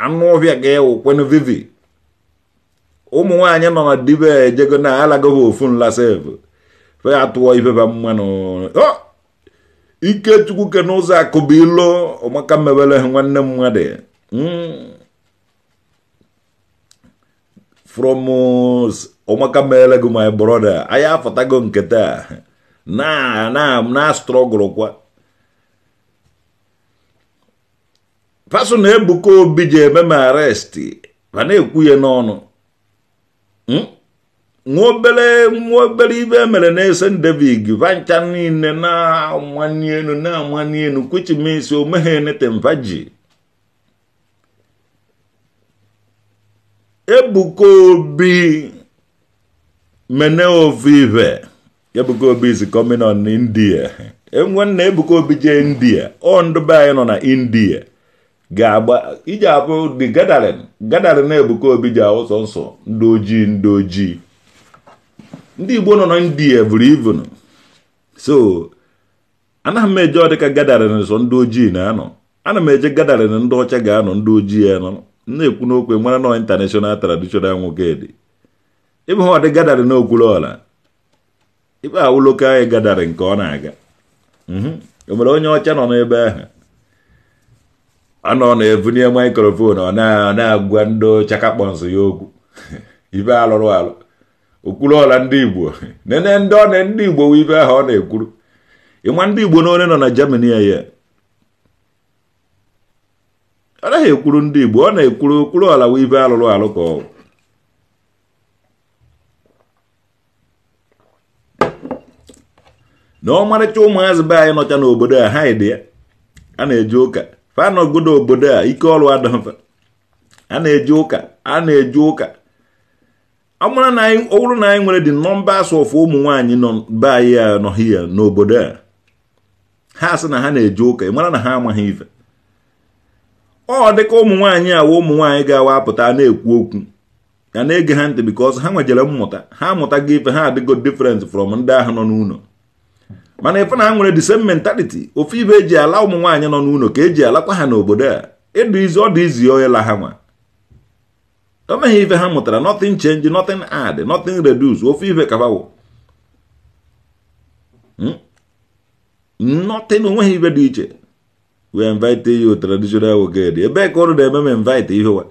anụ ọbịa ga-ewu kwen vivi ụmụ nwaanyị nọ na dibe ejego na alagoghị ofu nlasef fe atụọ ibeba mmanụ Ikechukwu ke n'ụzọ akụba ilo ọmaka mmebele nwanne mmadụ from ọmaka mmele gị my brother anyị afọtago nke taa na struggle kwa person Ebuka Obi ji eme ma arrest ma na-ekwu ya n'ọnụ nwa obere ibe mere na-ese David vancha niile na-amani enu which means o meghe netemvaji Ebuka Obi mene ovive Ebuka Obi is coming on India enwanne Ebuka Obi je India ndụbe anyị nọ na India ga-agba ije abụ the gathering na Ebuka Obi ji ahụ sọnsọ ndị ojii ndị Igbo nọ na India buru ibu so anaghị m eje ọ dịka gathering so ndị ojii na-anọ ana m eje gathering ndị ọcha ga-anọ ndị ojii ya nọ na-ekwu n'okwe mara nọ international traditional nwoke dị ibe ha ọ dị gathering na Okwuluọra ibe ahụ local gathering nke ọ na-aga o mere onye ọcha nọ n'ebe ahụ anọ na-ebunye microphone ọ na-agwa ndị chakakpọnsụ ya okwu ibe alụ Okwuluọra ndị Igbo nene ndị Igbo wụ ibe ahụ ọ na-ekwuru ịma ndị Igbo n'one nọ na Germany ya ọ naghị ekwuru ndị Igbo ọ na-ekwuru Okwuluọra wụ ibe alụ ka ọ na ọmarịcha ụmụazị be anyị nọcha n'obodo a ha dị ya a na-eje ụka fanọgodo obodo a ike ọrụ adọfa a na-eje ụka amara na anyị owuru na anyị nwere the numbers of ụmụ nwaanyị nọ be anyị nọ here n'obodo a ha sị na ha na-eje ụka mara na ha amaghị ife ọ dịka ụmụ nwaanyị a ụmụ nwaanyị ga-awa apụta na-ekwu okwu ya na-ege ha ntị because ha nwejere mmụta ha amụtago ife ha adịgo different from ndị ahụ nọ n'ụlọ mana ife na ha nwere the same mentality ofe ibe eji ala ụmụ nwaanyị nọ n'ụlọ ka eji alakwa ha n'obodo a ọ dị izi oyela ha nwa o meghị ife ha mụtara nothing change nothing add nothing reduce ofe ife kabawo nothing onweghị ife dị iche we invite you traditional wogedi ebe ka ọrụ na-eme m invite ihe wa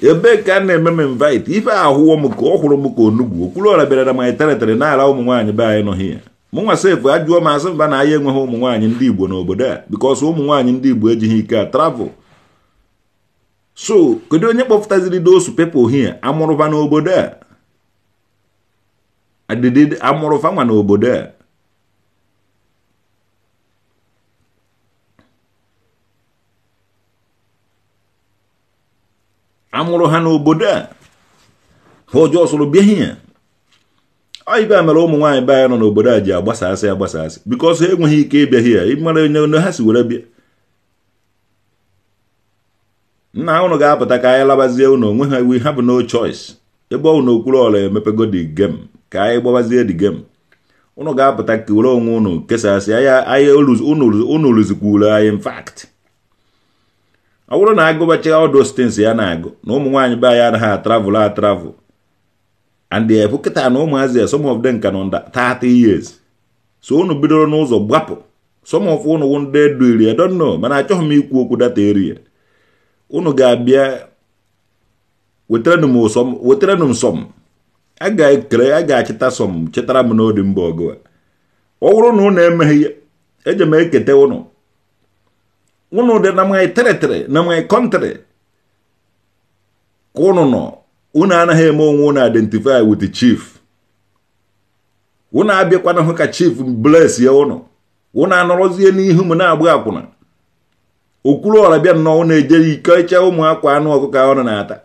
ebe ka na-eme m invite ife ahụwo m ka ọ hụrụ m ka onugbu okwuru ọra bịara na ma iteretere na-ala ụmụ nwaanyị be anyị nọ hie mụ nwa sefu ajụọ m asị mba na anyị enweghị ụmụ nwaanyị ndị Igbo n'obodo a because ụmụ nwaanyị ndị Igbo ejighị ike a travel so kedu onye kpọpụtaziri those people here amụrụfa n'obodo a adịdị amụrụfa nwa n'obodo a amụrụ ha n'obodo a ha ọjọọ soro bịa ihe ọ ibe a mere ụmụ nwaanyị be anyị nọ n'obodo a ji agbasasị because ha enweghị ike ịbịa ihe ịmara onye ha si were bịa nna unu ga-apụta ka anyị labazie unu onwe ha we have no choice ebe unu okwuru ọla emepego the game ka anyị gbabazie the game unu ga-apụta ka were onwe unu kesasị anyị unu lụzikwuru anyị in fact ọ bụrụ na agụbacha all those things ya na-agụ na ụmụ nwaanyị be anyị anaghị atravel and they have kịta na ụmụazị some of them ka nọ 30 years so unu bidoro n'ụzọ gbapụ some of unu wụ ndị eduiri I don't know mana achọghị m ikwu okwu data area unu ga-abịa weterenụ m som a ga-achịta som chetara m n'odi mba ọgụ ọ bụrụ na unu emeghị ya eje m ekete unu dị na my territory na my country ka unu nọ unu anaghị eme onwe unu identify with the chief unu abịakwana hụ ka chief bless ya unu anọrọzie n'ihu m na-agba akwụna okwuru ọra bịa nnọọ na-eje ike iche ụmụ akwa anụ ọkụkọ ọ na-ata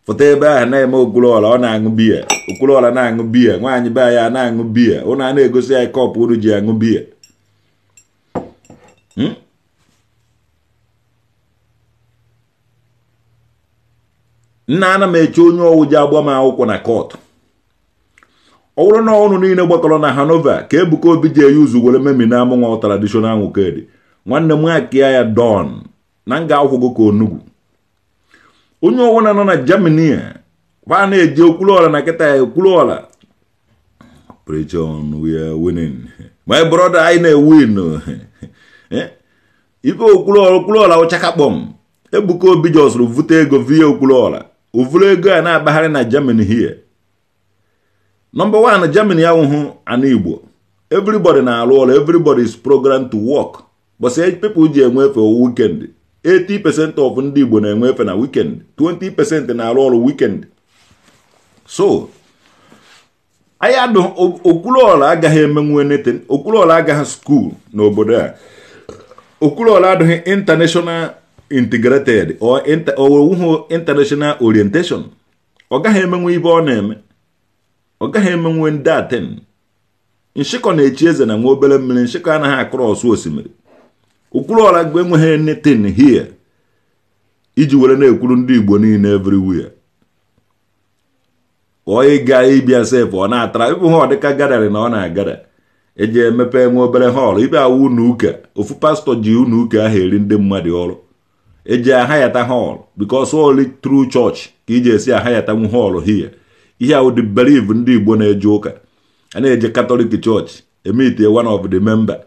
foto ebe ahụ na-eme okwuru ọra ọ na-aṅụ biya okwuru ọra na-aṅụ biya nwaanyị be ya na-aṅụ biya unu a na-egosi anyị kọpụ unu ji aṅụ biya nna ana m eche onye ọwụ ji agba m akwụkwọ na kọtụ ọ bụrụ na ọnụ niile gbakọrọ na Hanover ka Ebuka Obi ji eyi uzu were memi na amụnwa traditional nwokedi nwanne m akia ya don na nga akwụgo ka onugbu onye ọwụna nọ na Germany kwa na-eji okwulu ọla na kịta ya okwulu ọla preach on we are winning my brother anyị na-ewin ife okwulu ọla ụchakakpọm Ebuka Obi jọsụrụ vute ego via okwulu ọla ovulu ego a na-agbagharị na Germany here number 1 Germany awụhụ ana Igbo everybody na-arụ ọrụ everybody is programmed to work but say people ji enwefe weekend 80% of ndị Igbo na-enwefe na weekend 20% na-arụ ọrụ weekend so anyị adụ okwulu ọla agaghị emenwe anything okwulu ọla agaghị school n'obodo a okwulu ọla adụghị international integrated or international orientation ọ gaghị emenwe ibe ọ na-eme ọ gaghị emenwe ndị aten nshịkọ na-echi eze na nwa obere mmiri nshịkọ anaghị akụrụ ọsụ osimiri okwulu ọla gbe enweghị anything here iji were na-ekwuru ndị Igbo niile everywhere onye ga ịbịa sef ọ na-atara ịbụ ha ọ dịka gadari na ọ na-agara eji emepe nwa obere họl ibe awụ unu ụka ofu pastọ ji unu ụka ahụ eri ndị mmadụ ọrụ eji ahayata hall because only true church ka iji esi ahayata nwu hall here ihe awụ the believe ndị Igbo na-eje ụka a na-eje Catholic church emit one of the member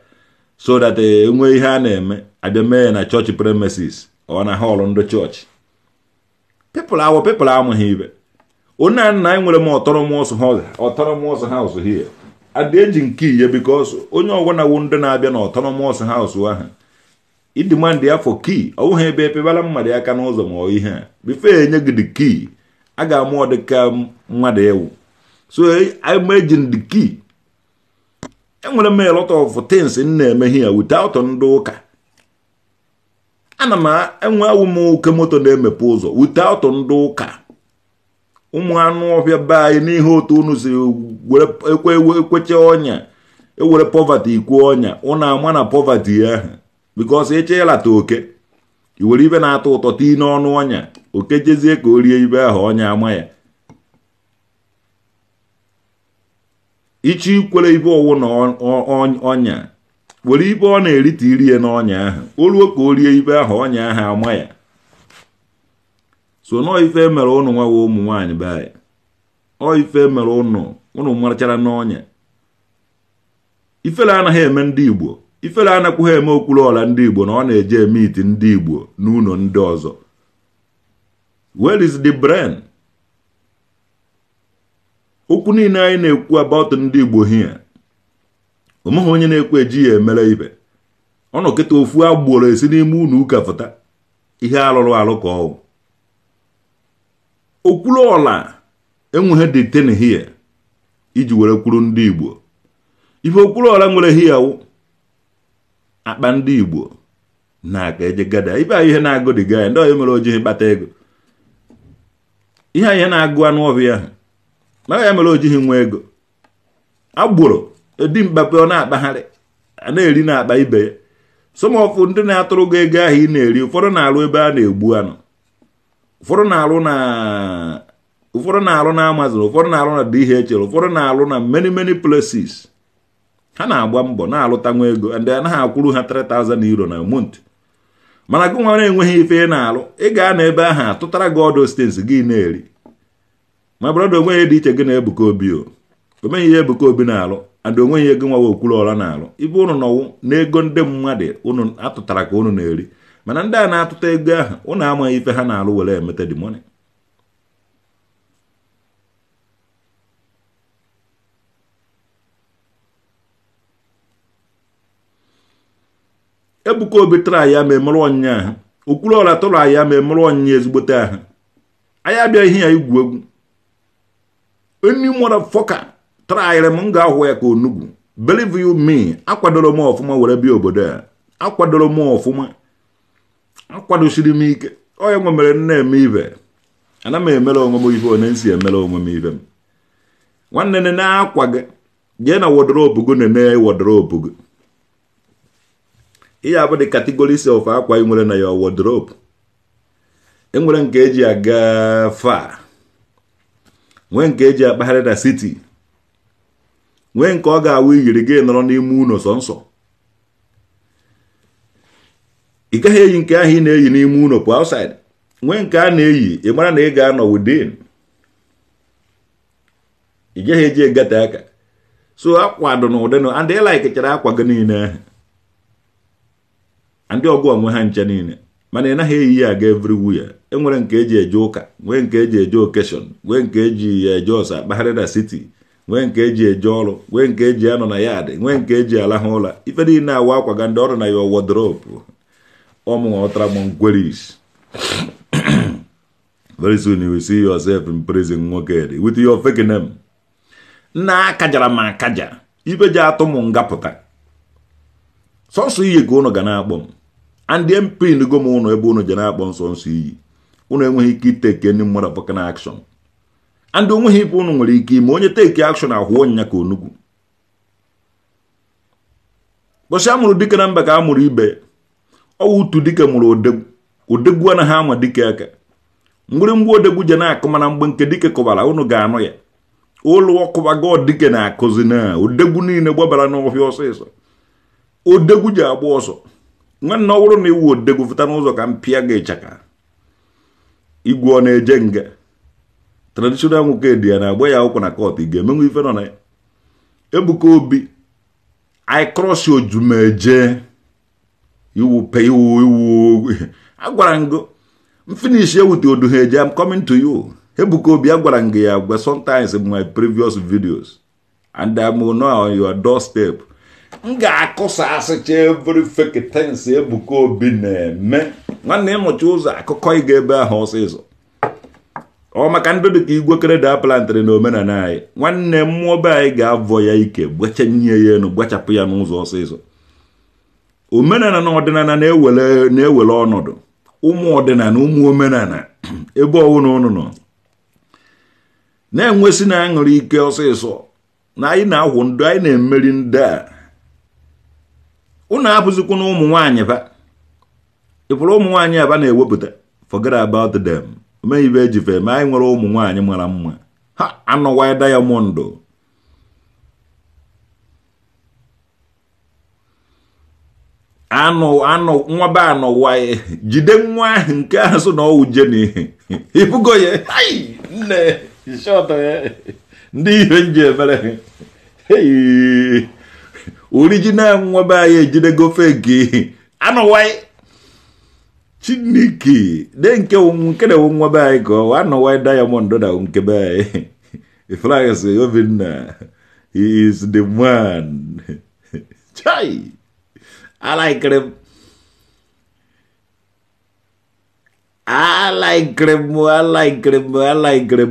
so that enwe ihe a na-eme abịa mee na church premises ọ na hall ndị church people amụghị ibe onye nna anyị nwere m autonomous house here adị eji nke ihe because onye ọgwụna wu ndị na-abịa na autonomous house ahụ idemand ya for key ọwụghị ebe epebala mmadụ aka n'ụzọ ma ọ ihe a before enye gị the key a ga-amụ ọ dịka mmadụ ewu so I'm aging the key enwere m a lot of things na-eme here without ndị ụka ana m enwe awụ m oke moto na-emepe ụzọ without ndị ụka ụmụ anụ ọhịa be anyị n'ihe otu unu si were ekweche ọnya ewere poverty ikwu ọnya unu ama na poverty ya because eche ịlata oke iwere ibe na-atọ ụtọ tii n'ọnụ ọnya oke jezie ka o rie ibe ahụ ọnya ama ya ichi ikwere ibe ọwụ na ọnya were ibe ọ na-erite irie n'ọnya ahụ o ruo ka o rie ibe ahụ ọnya ahụ ama ya so nọ ife mere ụnụ nwa ụmụ nwaanyị be anyị ọ ife mere ụnụ marachara n'ọnya ifele anaghị eme ndị Igbo ifele anakwụghị eme okwuru ọla ndị Igbo na ọ na-eje eme iti ndị Igbo n'ụlọ ndị ọzọ. Where is the brain? Okwu niile anyị na-ekwu about ndị Igbo here onweghị onye na-ekwu eji ya emere ibe ọ nọ kịta ofu agboro esi n'ime unu ụka fụta ihe alụrụ alụ ka ọ okwuru ọla enweghị detain here iji were kwuru ndị Igbo ife okwuru ọla nwere here akpa ndị Igbo na aka eje gada ibe ihe na-agụ dị gaa ndị onye mere oji kpata ego ihe na-agụ anụ ọbịa ma ya mere ojighị nwa ego agboro edi mkpape ọ na-akpagharị a na-eri na-akpa ibe ya somofu ndị na-atụrụ gị ego ahụ ị na-eri ụfọdụ na-arụ ebe a na-egbu anụ ụfọdụ na-arụ na Amazon ụfọdụ na-arụ na DHL ụfọdụ na-arụ na many places ha na-agba mbọ na-alụta nwa ego ndị anaghị akwụrụ ha 3,000 euro na month mana gị nwa na-enweghị ife ị na-alụ ị ga na ebe ahụ atụtara gị ọdụ stens gị na-eri ma brọda onweghị dị iche gị na Ebuka Obi omeghị ihe Ebuka Obi na-alụ and onweghị ihe gị nwa okwuru ọla na-alụ ibe ụnụ nọwụ na ego ndị mmadụ ụnụ atụtara ka ụnụ na-eri mana ndị a na-atụta ego ahụ ụnụ amaghị ife ha na-alụ were emete the money. Ebuka Obi tara ya ma emerụ ọnya ahụ okwuru ọla tụrụ ya ma emerụ ọnya ezigbote ahụ anyị abịa ihe ya igwu egwu enyi motherfucker tara ire m ga-ahụ ya ka onugwu believe you me akwadoro m ọfụma were bịa obodo a akwadoro m ọfụma akwadosiri m ike onye nwe mere na-eme ibe ana m emere onwe m ife onye nsi emere onwe m ibe m nwanne na-akwa gị jee na wardrobe gị na wardrobe gị ihe abụ the categories of akwa ị nwere na ya wardrobe enwere nke eji aga far nwee nke eji akpagharị na city nwee nke ọ ga-awụ iyiri gị nọrọ n'ime ụlọ sọnsọ ị gaghị eyi nke ahụ ị na-eyi n'ime ụlọ pụ outside nwee nke a na-eyi ị mara na ị ga-anọ within ị gaghị eji egate aka so akwa dụ n'ụdị nọ and like chara akwa gị niile ahụ ndị ọgụ onwe ha nche niile mana ị naghị eyi ya aga everywhere enwere nke eji eje ụka nwee nke eji eje occasion nwee nke eji eje ọsọ akpagharị na city nwee nke eji eje ọrụ nwee nke eji anọ na yard nwee nke eji alahụ ụla ife niile awa akwa ga ndị ọrụ na your wardrobe ọmụghọtara m ngweris very soon you will see yourself in prison nwoke with your fake name nna akajara m akaja ibe ji atụ m ngapụta sọsọ iyi ka ụnụ ga na-akpọ m and MP ngo m ụnụ ebe ụnụ je na-akpọ nsọ iyi ụnụ enweghị ike iteke ndị mmadụ pụka na action and onweghị ife ụnụ nwere ike ime onye teki action ahụ nya ka onugwu bọsị amụrụ dike na mba ka amụrụ ibe ọwụ utu dike mụrụ odegwu anaghị ama dike aka mgbịrịmgba odegwu je na-akụ mana mgbe nke dike kụbara ụnụ ga-anụ ya ụlọ ọkụbago dike na-akụzi na odegwu niile gbabara n'ọhịa ọsịsọ odegwu ji agba ọsọ nwanne ọ bụrụ na iwu odegwu fụta n'ụzọ ka mpịa ga ịchaka igwe ọ na-eje nga traditional nwoke dị ya na-agba ya akwụkwọ na kọt ị ga-emenwe ife nọ na ya Ebuka Obi I cross ojumeje iwu agwara ngo finish with oduheje I'm coming to you Ebuka Obi agwara ngo ya agwa sometimes in my previous videos and I'm now on your doorstep m ga-akụsa asịcha every fake things Ebuka Obi na-eme nwanne ịmụcha ụzọ akụkọ ị ga-ebe ahụ ọsịsọ ọ maka ndị dị ka igwe kreda plantịrị na omenala anyị nwanne mmụọ be anyị ga-avọ ya ike gbachanye ya enu gbachapụ ya n'ụzọ ọsịsọ omenala na ọdịnala na-ewere ọnọdụ ụmụ ọdịnala ụmụ omenala ebe ọwụna ụnụ nọ na-enwesi na aṅụrị ike ọsịsọ na anyị na-ahụ ndụ anyị na-emeri ndị a unu abụzikwa na ụmụ nwaanyị ba ịfụrụ ụmụ nwaanyị aba na-ewepụta forget about them mee ibe ejife ma anyị nwere ụmụ nwaanyị mara mma ha anọwa diamond anọ nwa ba anọwa jide nwa ahụ nke ahụ na ọwụ jeni ifugo ya ai nne shot ya ndị ihe nje emere original nwa ba ya ejidego fake anọwa Chineke de nke na nwa be anyị ka anọwa diamond na nke be anyị Ifeanyi Obinna he is the man chai I like him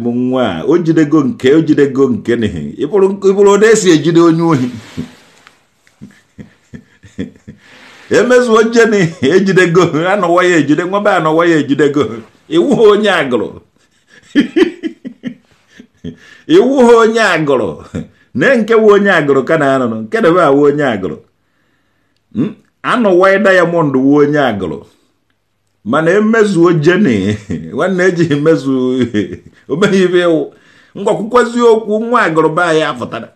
nwa o jidego nke n'ihi ịbụrụ na-esi ejide onye ohi emezuo jeni ejidego anọwa ya ejide nwaba anọwa ya ejidego iwu onye agụrụ na nke wu onye agụrụ ka na anọ nke debe awu onye agụrụ anọwa diamond wu onye agụrụ mana emezuo jeni nwanne eji emezu omeghị ibe iwu ngwa kwukwazi okwu nwa agụrụ ba ya afụtara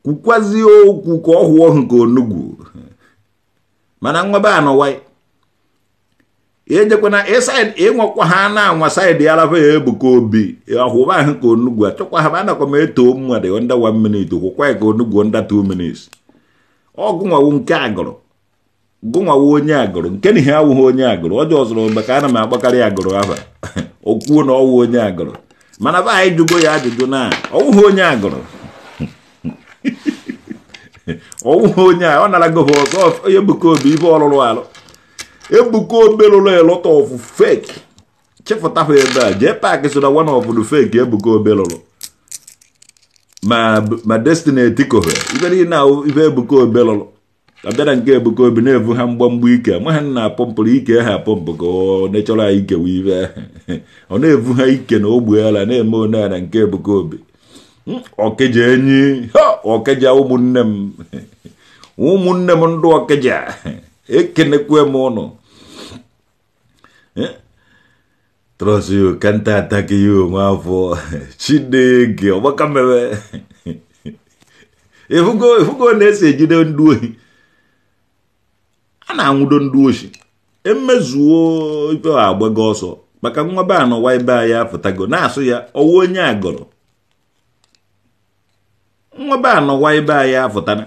kwukwazi okwu ka ọ hụọ nke onugwu mana nwa ba anọwa ejekwana ịnwekwa ha na-anwa saịdị ya lafa ya Ebuka Obi ọhụba ahụ ka onugwu achọkwa ha anakwa m eto mmadụ under 1 minute kwụkwa ya ka onugwu under 2 minutes ọgụnwawu nke agụrụ gụnwawu onye agụrụ nke na ihe awụghị onye agụrụ ọjọọ zụrụ mgbe ka ana m agbakarị agụrụ afa okwuo na ọwụ onye agụrụ mana ba anyị jụgo ya ajụjụ na ọwụghị onye agụrụ ọwụghị onye a ọ nara gọbụ ọzọ Ebuka Obi ife ọlụrụ alụ Ebuka Obi lụrụ elọta ọfụ fake chefụtafụ ebe a jee paakị so na one of the fake Ebuka Obi lụrụ ma Destiny etikohe ibe niile na ife Ebuka Obi lụrụ abịara nke Ebuka Obi na-evu ha mgbamgba ike ma ha na-apọmpụrụ ike ha apọmpụ ka ọ na-echọrọ anyị ikewa ibe ọ na-evu ha ike na ogbuela na-eme one na nke Ebuka Obi Ọkeja enyi Ọkeja ụmụnne m ndụ Ọkeja ekenekwe m ụnụ trust you can't attack you nwafọ Chineke ọgbaka mewe ifugo na-esi ejide ndị ohi a na-anwụdo ndị ohi emezuo ife agbago ọsọ maka nwa be anọwa ibe anyị afụtago na-asụ ya ọwụ onye agọrọ nwa be anọwa ibe anyị afụtana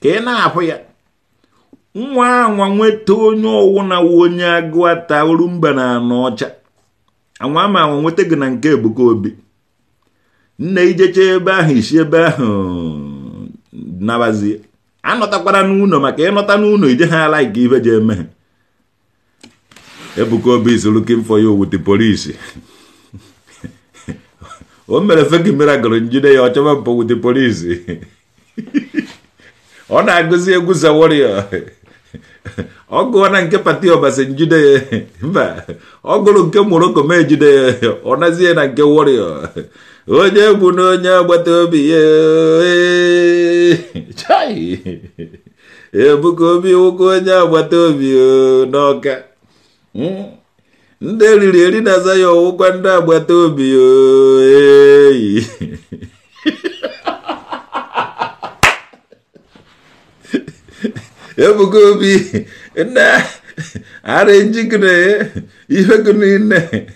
ka ị na-afụ ya nwa anwa nweta onye ọwụ na onye agụ ata oru mba na anọ ọcha anwa ma anwa nweta gị na nke Ebuka Obi nne ijecha ebe ahụ isi ebe ahụ nabazie anọtakwara n'ụlọ maka ịnọta n'ụlọ ije ha like ibe je eme Ebuka Obi is looking for you with the police o mere fake miracle njide ya ọchọba mpọ with the police ọ na-agụzi egwu za warrior ọ gụọ na nke pati ọbasi njide ya mba ọ gụrụ nke Morocco ma ejide ya ọ nazie na nke warrior onye bụ na onye agbata obi ya chai Ebuka Obi nwoke onye agbata obi n'Ọka ndị eriri na-aza ya ọwụkwa ndị agbata obi eyi Ebuka Obi na ara njikere ihe gị niile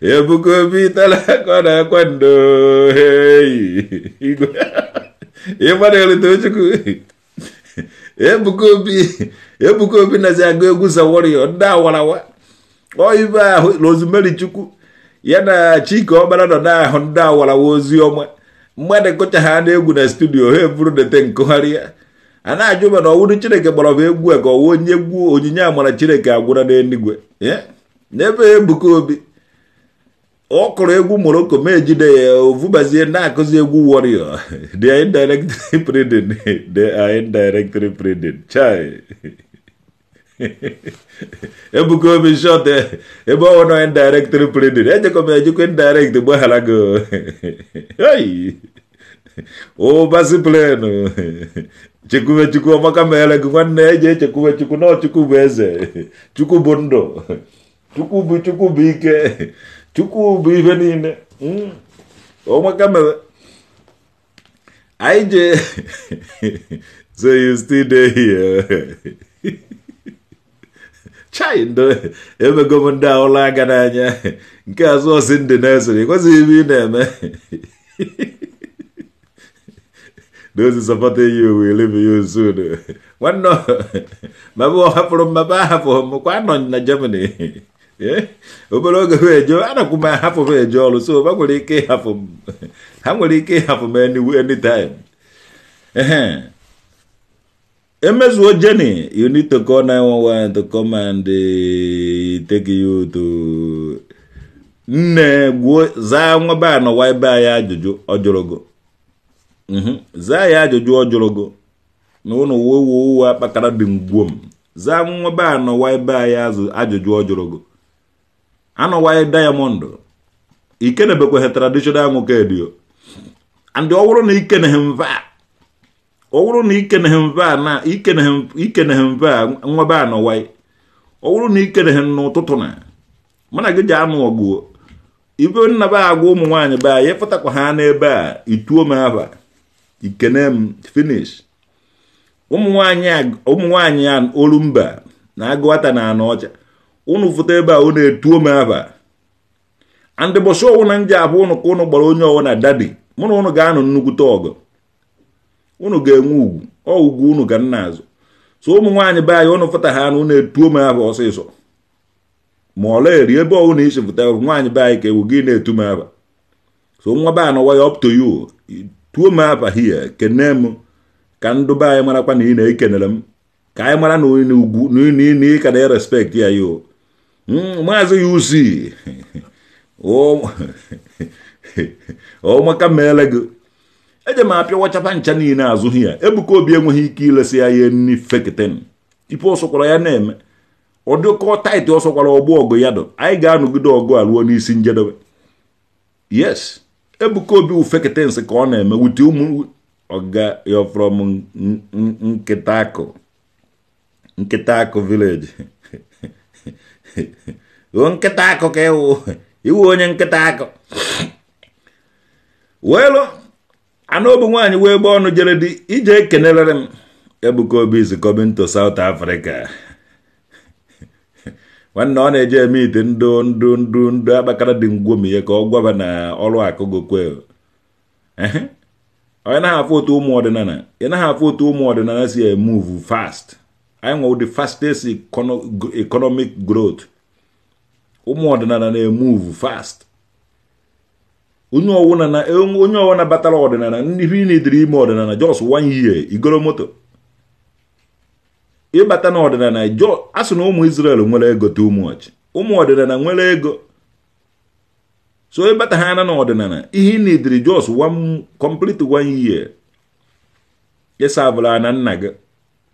Ebuka Obi tala ka na-akwa ndo igwe ịgbara elute Chukwu Ebuka Obi na-zi agụ egwu za warrior ndị awarawa oyibe ahụ Rosemary Chukwu ya na Chike Ọbara nọ n'ahụ ndị awarawa ozi ọma mmadụ kụcha ha na-egwu na studio ha eburu dete nkụgharịa a na-ajụ ma na ọwụrụ Chineke gbara bụ egwu a ka ọwụ onye egwu onyinye amara Chineke agwụra n'eluigwe n'ebe Ebuka Obi ọ kụrụ egwu Morocco ma ejide ya ovubazie na-akụzi egwu warrior they are indirectly breeding chai Ebuka Obi shot ebe ọ nọ indirect represented ejekọ indirect gbahara go hey o basi pleno chekuwe chukwu ọmaka mere gị nwanne eje chekuwe chukwu na chukwu bụ eze chukwu bụ ndụ chukwu bụ ike chukwu bụ ife niile ọmaka mere anyị je so you still there here chai ndo emego m ndị ahụ ụlọ aga n'anya nke azụ ọsị ndị na-esoro ịkwesịghị ibe ị na-eme those supporting you will leave you soon. One no, Mabo happened, Maba half of Mokwan in Germany. Yeah, Obologa Joe, and I could buy half of a job, so I will eat half of how will eat half of any time. MS Jenny, you need to call 911 to come and take you to Zama no why buy a Ojorogo. Za ya ajụjụ ọjọrọgo na ụnụ wo akpakara dị mgbuom za nwa ba no why ba ya ajụjụ ọjọrọgo ano why diamond ikene bekwe traditional nwoke dio and ọwụrụ na ikene hemva ọwụrụ na ikene hemva na ikene hemva nwa ba no why ọwụrụ na ikene hem n'ụtụtụ na mana gị ja anụ ọgụ ibe nna ba agwa ụmụ nwaanyị ba ya fụtakwa ha n'ebe a ituo m aba ikenem finish ụmụnwaanyị a olumba na agụata na anọcha unu fụta ebe a unu etuo m aba and bọsọ ọwụ na nje abụ unu ka unu gbara onye ọwụ na dadi mụ na unu ga-anụ nnukwute ọgụ unu ga-enwe ugwu ugwu unu ga nna azụ so ụmụnwaanyị be anyị unu fụta ha na unu etuo m aba ọsịsọ ma ọla eri ebe ọwụ na isi fụta nwaanyị be anyị ka ewu gị na-etu m aba so nwa be anọ way up to you tuo m aba here kenem ka ndụ be anyị marakwa na ị na-ekenere m ka anyị mara na onye ugwu na ị ka na-respect ya yo maazị ya usi o maka meele gị eje m apịa wachapa ncha niile azụ ya Ebuka Obi enweghị ike ilesi ya ihe nni feketen ife ọsọkwara ya na-eme ọ dịkọ taịtị ọsọkwara ọgbọ ọgụ ya dọ anyị ga-anọgide ọgụ a ruo n'isi njedebe yes Ebuka Obi ufeketen ka ọ na-eme wuti ụmụ ọga yo from Nkitako village o Nkitako ka iwu onye Nkitako welo anobu nwaanyị wee gba ọnụ jere di ije ekenelere m Ebuka Obi is coming to South Africa nwanne ọ na-eje eme ite ndụ agbakara dị ngwomi ya ka ọ gwaba na ọrụ akụgokwe onye na-afụ otu ụmụ ọdịnala ya na-afụ otu ụmụ ọdịnala si move fast anyị nwe the fastest economic growth ụmụ ọdịnala na-emove fast onye ọwụna batara ọdịnala ndị ihe na-ediri ime ọdịnala just 1 year igoro moto ịbata na ọdịnala asụ na ụmụ Israel nwere ego too much ụmụ ọdịnala nwere ego so ịbata ha na ọdịnala ihe na-ediri just complete 1 year ịsa abụla na nna gị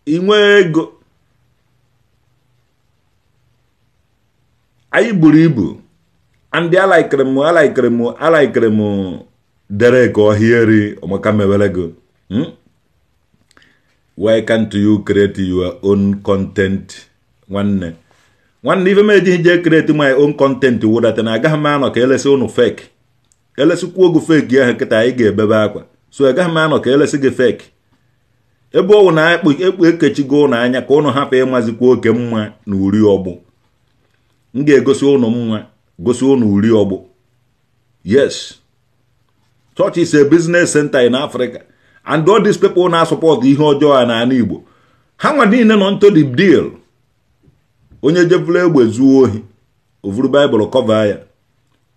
inwe ego anyị buru ibu and alaikere m dere ka ọhịa ọmaka mewere go why can't you create your own content nwanne ife m ejighị je create my own content wụdata na agaghị m anọ ka elesi unu fake elesikwa ogu fake ya kịta anyị ga-ebebe akwa so agaghị m anọ ka elesi gị fake ebe ọwụ na ekpu ekechigo ụnụ anya ka ụnụ hapụ ịmazikwa oke mma na uri ọgbụ m ga-egosi ụnụ mma gosi ụnụ uri ọgbụ yes church is a business center in Africa and all these people na-support ihe ọjọọ na ana Igbo ha nwa niile nọ nto the deal onye jevule egbe zuo ohi ovuru Bible cover ya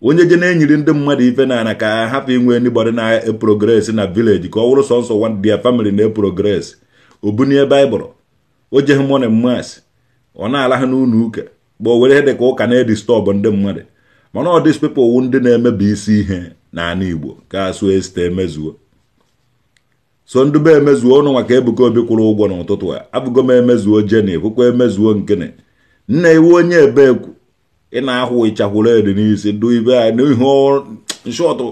onye je na-enyiri ndị mmadụ ife na ana ka hapụ inwe anybody na progress na village ka ọ wụrụ sọnsọ one their family na progress obunie Bible o je money mass ọ na-ala ha n'ụlọ ụka gba o were dị ka ụka na-edisturb ndị mmadụ mana all these people ndị na-emebi isi ihe na ana Igbo ka asụ este emezuo so ndụ be emezuo ọnụ maka Ebuka Obi kwụrụ ụgwọ n'ụtụtụ a abụgo m emezuo jeni bụkwa emezuo nkene nna iwu onye ebe ekwu ị na-ahụ ịchakwụrụ edi n'isi du ibe a n'ihe nshọtụ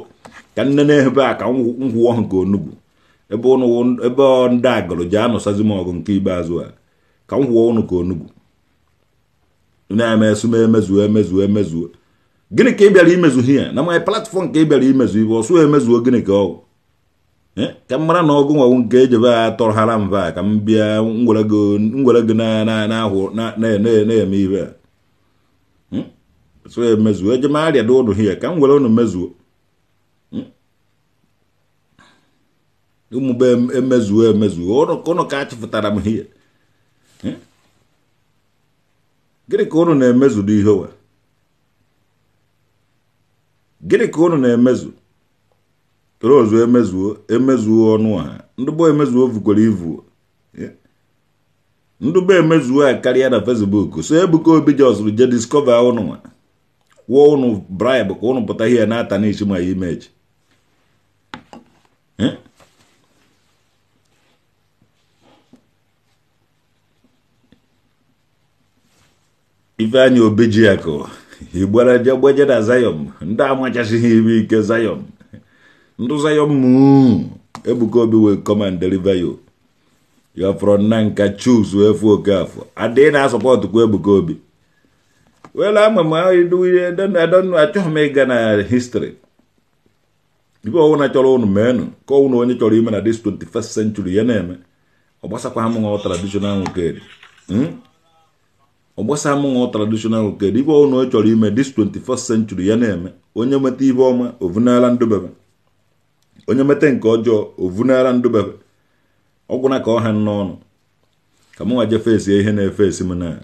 ka nne na-ehebe a ka ngwụọ ha ka onugbu ebe ndị agụrụ ji anụsazi m ọgụ nke ikpeazụ a ka ngwụọ ụnụ ka onugbu na-eme esume emezuo gịnị ka ị bịara imezu ihe na my platform ka ị bịara imezu ibe ọsụ emezuo gịnị ka ọ ka m mara na ọgụ nwawu nke ejebe a tọrọhara mba ka m bịa ngwere gị na-ahụ na-eme ibe a so emezuo eje m arịa dị ụnụ hie ka m were ụnụ mezuo ụmụbe emezuo ụnụ ka achịpụtara m hie gịnị ka ụnụ na-emezudo ihe wa gịnị ka ụnụ na-emezu Rozu emezuo ọnụ ha ndụbọ emezuo vukwara ivu ndụbọ emezuo a karịa na Facebook so Ebuka Obi jọsụrụ je discover ụnụ nwa kwụọ ụnụ bribe ka ụnụ pụta ihe na-ata n'isi ma image Ifeanyị Obijiakụ igbara je gbeje na Zion ndị amachasịghị ibe ike Zion ndụ Zion Ebuka Obi will come and deliver you. You are from Nanka choose efu okafo. Ade na support ku Ebuka Obi. Well, I'm I don't know achọ me Ghana history. Ibo wona chọrọ unu men ko unu onye chọrọ ime na this 21st century ya na-eme. Ogbasakwa ha mụ traditional nkedi. Ogbasa mụ traditional nkedi. Ibo unu chọrọ ime this 21st century ya na-eme. Onye meta ibe ọma ovunala ndubebe. Onye mete nke ọjọọ ovunara ndubebe ọgwụna ka ọha n'ọnụ ka mụ nwa je face ihe na-efesi m na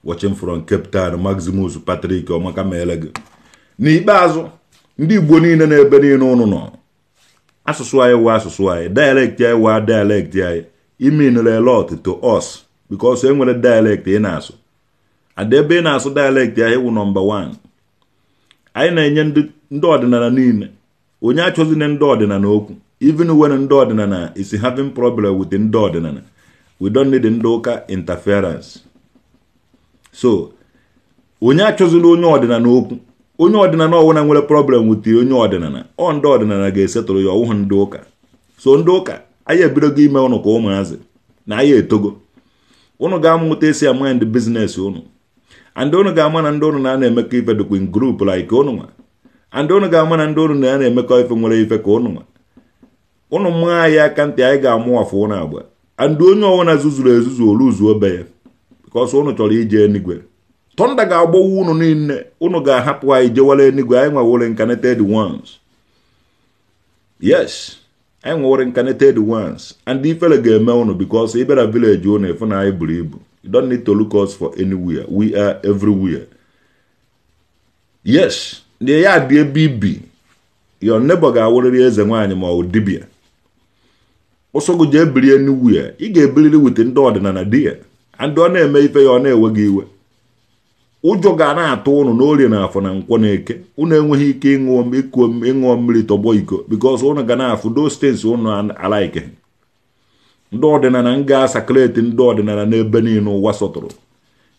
watching from Cape Town Maximus Patrick ọmaka meele gị n'ikpeazụ ndị Igbo niile na-ebe niile ụnụ nọ asụsụ anyị wa asụsụ anyị dialect anyị wa dialect anyị iminere a lot to us because enwere dialect ị na-asụ adebe ị na-asụ dialect anyị wụ number 1 anyị na-enye ndị ọdịnala niile onye achọzine ndị ọdịnala okwu even when ndị ọdịnala is having problem with ndị ọdịnala we don't need ndị ụka interference so onye achọzine onye ọdịnala okwu onye ọdịnala ọwụna nwere problem with onye ọdịnala ndị ọdịnala ga-esetụrụ ya ọwụhụ ndị ụka so ndị ụka anyị ebidogo ime ụnụ ka ụmụazị na anyị etogo ụnụ ga-amụta esi mind business ụnụ and ụnụ ga-ama na ndị ụnụ na-emekọ ife dịkwa in group like ụnụ nwa and ụnụ ga-ama na ndị ụnụ na-emekọ ife nwere ife ka ụnụ nwa ụnụ mma anyị aka ntị anyị ga-amụ afọ ụnụ agba and onye ọwụna zuzuru ezuzu oluzu obe ya because ụnụ chọrọ ije enigwe tọnda ga-agbawa ụnụ niile ụnụ ga-ahapụ anyị jewara enigwe anyị nwewere incarnated ones yes anyị nwewere incarnated ones and ifele ga-eme ụnụ because ị bịara village ụnụ efu na anyị buru ibu you don't need to look us for anywhere we are everywhere yes ndị ya dị ebe ibi your neighbor ga-awụrịrị eze nwaanyị ma ọ dibịa ụsọgụ je ebiri anywhere ị ga-ebiriri wit ndị ọdịnala di ya and ọ na-eme ife ya ọ na-ewe gị iwe ụjọ ga na-atụ ụnụ n'orie na afọ na nkwọ na eke ụnụ enweghị ike ịṅụọ mmiri tọgbọ iko because ụnụ ga na-afụ those things ụnụ alaike ndị ọdịnala nga sakreti ndị ọdịnala n'ebe niile ụwa sọtụrụ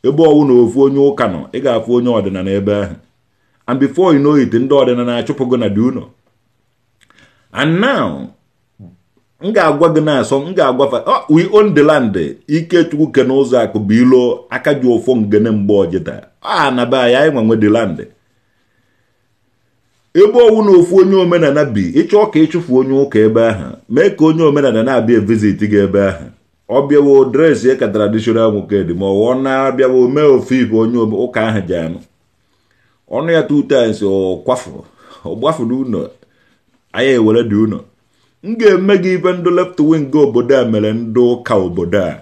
ebe ọwụ na ofu onye ụka nọ ị ga-afụ onye ọdịnala ebe ahụ and before you know it ndị ọdịnala achụpụgo na dị ụnọ and now m ga-agwa gị na-asọ m ga-agwafa we own the land Ikechukwu ke n'ụzọ akụ bụ ilo aka ji ụfọ ngene mgbe ọjịta na be anyị nwe the land ebe ọwụ na ofu onye omenala bi ịchọ ka ịchụfu onye ụka ebe ahụ mee ka onye omenala na-abịa visit gị ebe ahụ ọ bịawo dres ya ka traditional nwoke dị ma ọ na-abịawo mee ofu ife onye ụka ahụ ji anụ ọnụ ya 2 times ọ gbafuru ụnọ anyị ewere dị ụnọ m ga-eme gị ife ndị left wing obodo a mere ndị ụka obodo a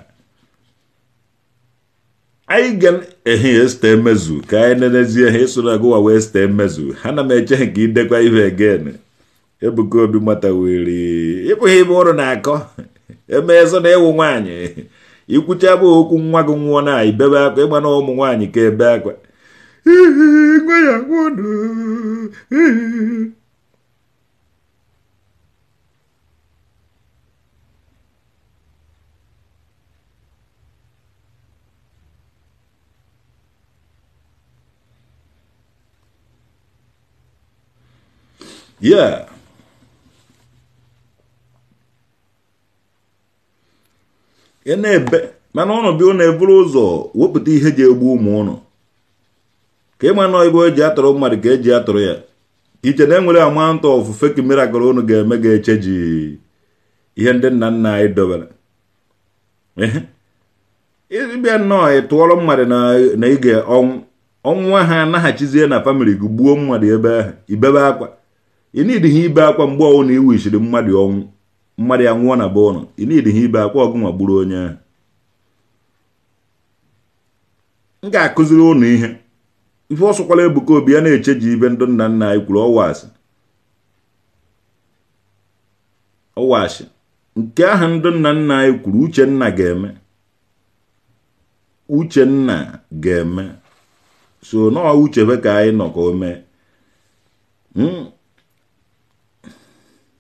anyị ga-ehe este emezu ka anyị nenezie ha ịsụrụ agụwa wee ste emezu ha na m eche ka idekwa ihe again Ebuka Obi mata were ịbụghị ibe ụrụ na-akọ emezo na ewu nwaanyị ikwucha bụ okwu nwa gị nwụọ na ibebe akwa ịgba na ụmụ nwaanyị ka ebe akwa nwa ya nwụrụ Yeah. Enebe mana ono bi ono eburu ụzọ wepụta ihe ji egbu ụmụ ụnụ ka ịma nọ ibo eji atụrụ mmadụ ka eji atụrụ ya iche na enwere amount of fake miracle ụnụ ga-eme ga-echeji ihe ndị nna nna anyị dobere ịbịa nnọọ ịtụọrọ mmadụ na ige ọnwụnwa ha anaghachizie na famili gị gbuo mmadụ ebe ahụ ibebe akwa ị nidi ha ibe akwa mgbe ọnwụ na iwishiri mmadụ ọnwụ mmadụ ya nwụọ na be ụnụ ị nidi ha ibe akwa ọgụ ma gburu onye ahụ m ga-akụziri ụnụ ihe ife ọsọkwala Ebuka Obi ya na-echeji ibe ndị nna nna anyị kwuru ọwashi nke ahụ ndị nna nna anyị kwuru Uchenna ga-eme so nọọ uchebe ka anyị nọ ka o mee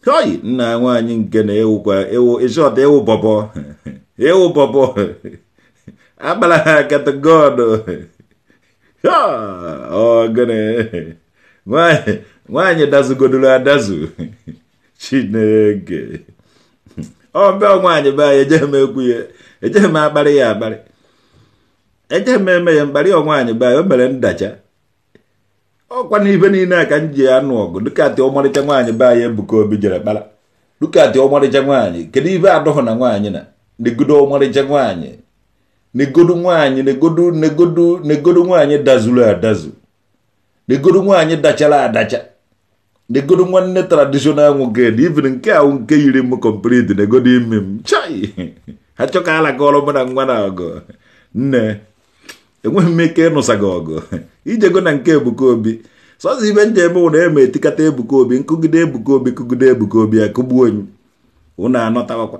hoi nna nwaanyị nke na-ewukwa ịshọta ewu bọbọ agbara ha kata god gịnị nwaanyị dazugodoro adazu Chineke ọbịa nwaanyị be anyị ejeghị m ekwu ya ejeghị m akparị ya akparị ejeghị m eme ya mkparị nwaanyị be anyị o mere ndacha ọkwa n'ibe niile a ka m ji anụ ọgụ dịkatị ọmarịcha nwaanyị be anyị Ebuka Obi jere kpara dịkatị ọmarịcha nwaanyị kedu ibe adọghọ na nwaanyị na negodo ọmarịcha nwaanyị negodo nwaanyị dazuru adazu negodo nwaanyị dachara adacha negodo nwanne traditional nwoke even nke ahụ nke yiri m complete negodo ime m chai ha chọka ala ka ọrụ mụ na nwa na ọgụ nne enweghị m ike ịnụsa gị ọgụ ijego na nke Ebuka Obi sọzi ibe nje ebe ụna eme etikata Ebuka Obi nkụgide Ebuka Obi akụgbuo onye ụnụ anọtawakwa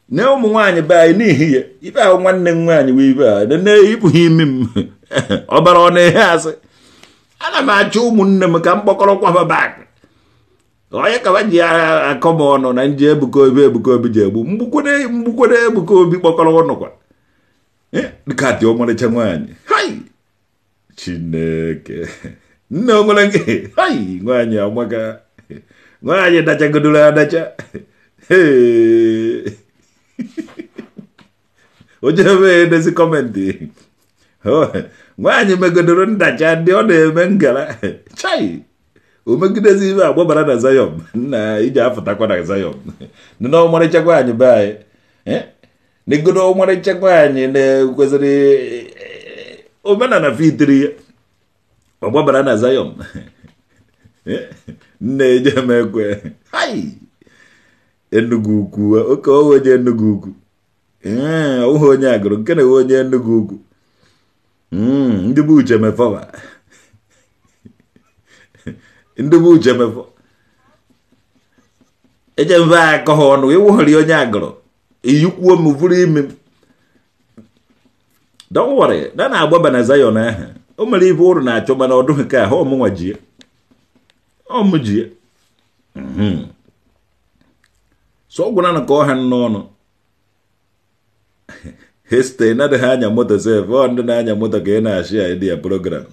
ne ụmụ nwaanyị be anyị n'ihi ya ibe ahụ nwanne m nwaanyị wee ibe a na-eyipụghị imi m ọbara ọ na-ehe asị ana m achọ ụmụnne m ka m kpọkọrọkwa bak onye ka ji akọ m ọnụ na nje Ebuka Obi ji egbu mgbukwede Ebuka Obi kpọkọrọ ọnụkwa dịkatị ọmarịcha nwaanyị hai Chineke nne onwere gị hai nwaanyị amaka nwaanyị dachagodoro adacha o jebe edezi kọmentị nwaanyị megodoro ndacha ndị ọ na-eme ngara chai o megidezi ibe agbabara na Zion nna iji afụtakwa na Zion nna ọmarịcha nwaanyị be anyị negodo ọmarịcha nwaanyị na-ekwesịrị omenala fitiri ya ọgbabara na Zion nne ejemekwe hai Enugu Ukwu oke onye Enugu Ukwu ọhụ onye agụrụ nke na onye Enugu Ukwu ndị bụ uche mefọba ndị bụ uche mefọ eje mve akọ ha ọnụ ịwụghọrị onye agụrụ iyikwuo m vụrụ ime m don't worry na na-agbaba na Zion ahụ o mere ibe ụrụ na-achọ mana ọdụghị ka ahụ ọmụnwa jie ọmụ jie so ọ gwụna ka ọha n'ọnụ heste na-adịghị anya moto sef ọ ndị na-anya moto ka ị na-achị ya ịdị ya program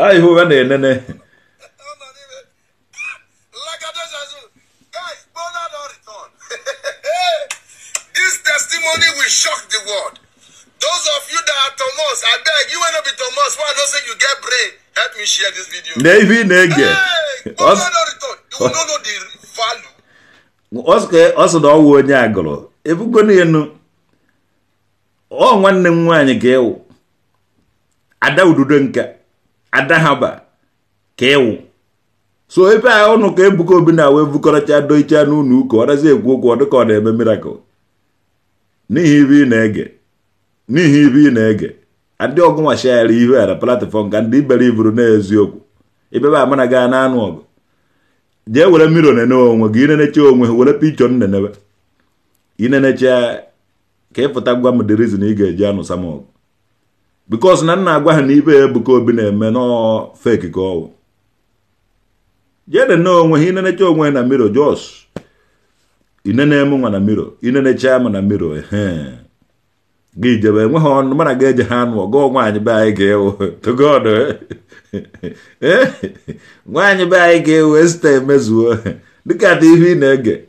ai hụ na-enene testimony will shock the world. Those of you that are Thomas, I beg you will not be Thomas. Why don't say you get brain? Help me share this video. Navy nege. You will not know the value. Oske also do wo onye agụrụ. Ebugo na enu. O nwanne m nwaanyị ka ewu. Ada ududo nka. Ada haba ka ewu. So ebe a ọnụ ka Ebuka Obi na we bukọrọcha doicha n'ụlọ ụka ọ dazi ekwu okwu ọ dịka ọ na-eme miracle. N'ihi ibe ị na-ege adị ọgụ nwa share ihe ara platform ka ndị ibere iburu n'eziokwu ebe ba amana ga na anụ ọgụ jee were mmiri onene onwe gị inenecha onwe were picture nnenebe inenecha ka ịpụta gwa m the reason ị ga-eji anụ samọgụ because na nna agwa ha na ibe Ebuka Obi na-eme no fake ka ọwụ jede no onwe hi nene onwe na miro jos inene emu nwa na miro inene chama na miro gi jebe enwe ha ọnụ mana ga-eje ha anụ ọgọ nwaanyị be anyị ga-ewu to God nwaanyị be anyị ga-ewu esite emezuo dịka dị ihe ị na-ege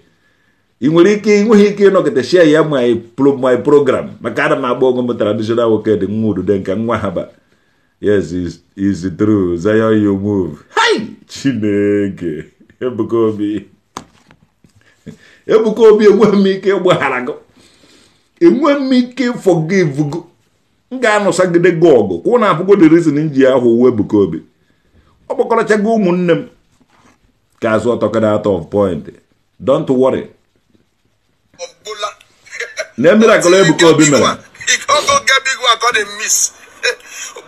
ị nwere ike inweghị ike ịnọkịta share ya my program maka ana m agba onwe m traditional nwoke dị nwa udude nke nwa ha ba yes is true Zion you move hi Chineke Ebuka Obi enweghị m ike ịgbaghara gị enweghị m ike forgive gị m ga-anọsagide gị ọgụ kwụ na apụgo the reason ji ahụ uwe Ebuka Obi ọ kpọkọrọchago ụmụnne m ka azụ ọtọkada out of point don't worry na miracle Ebuka Obi mere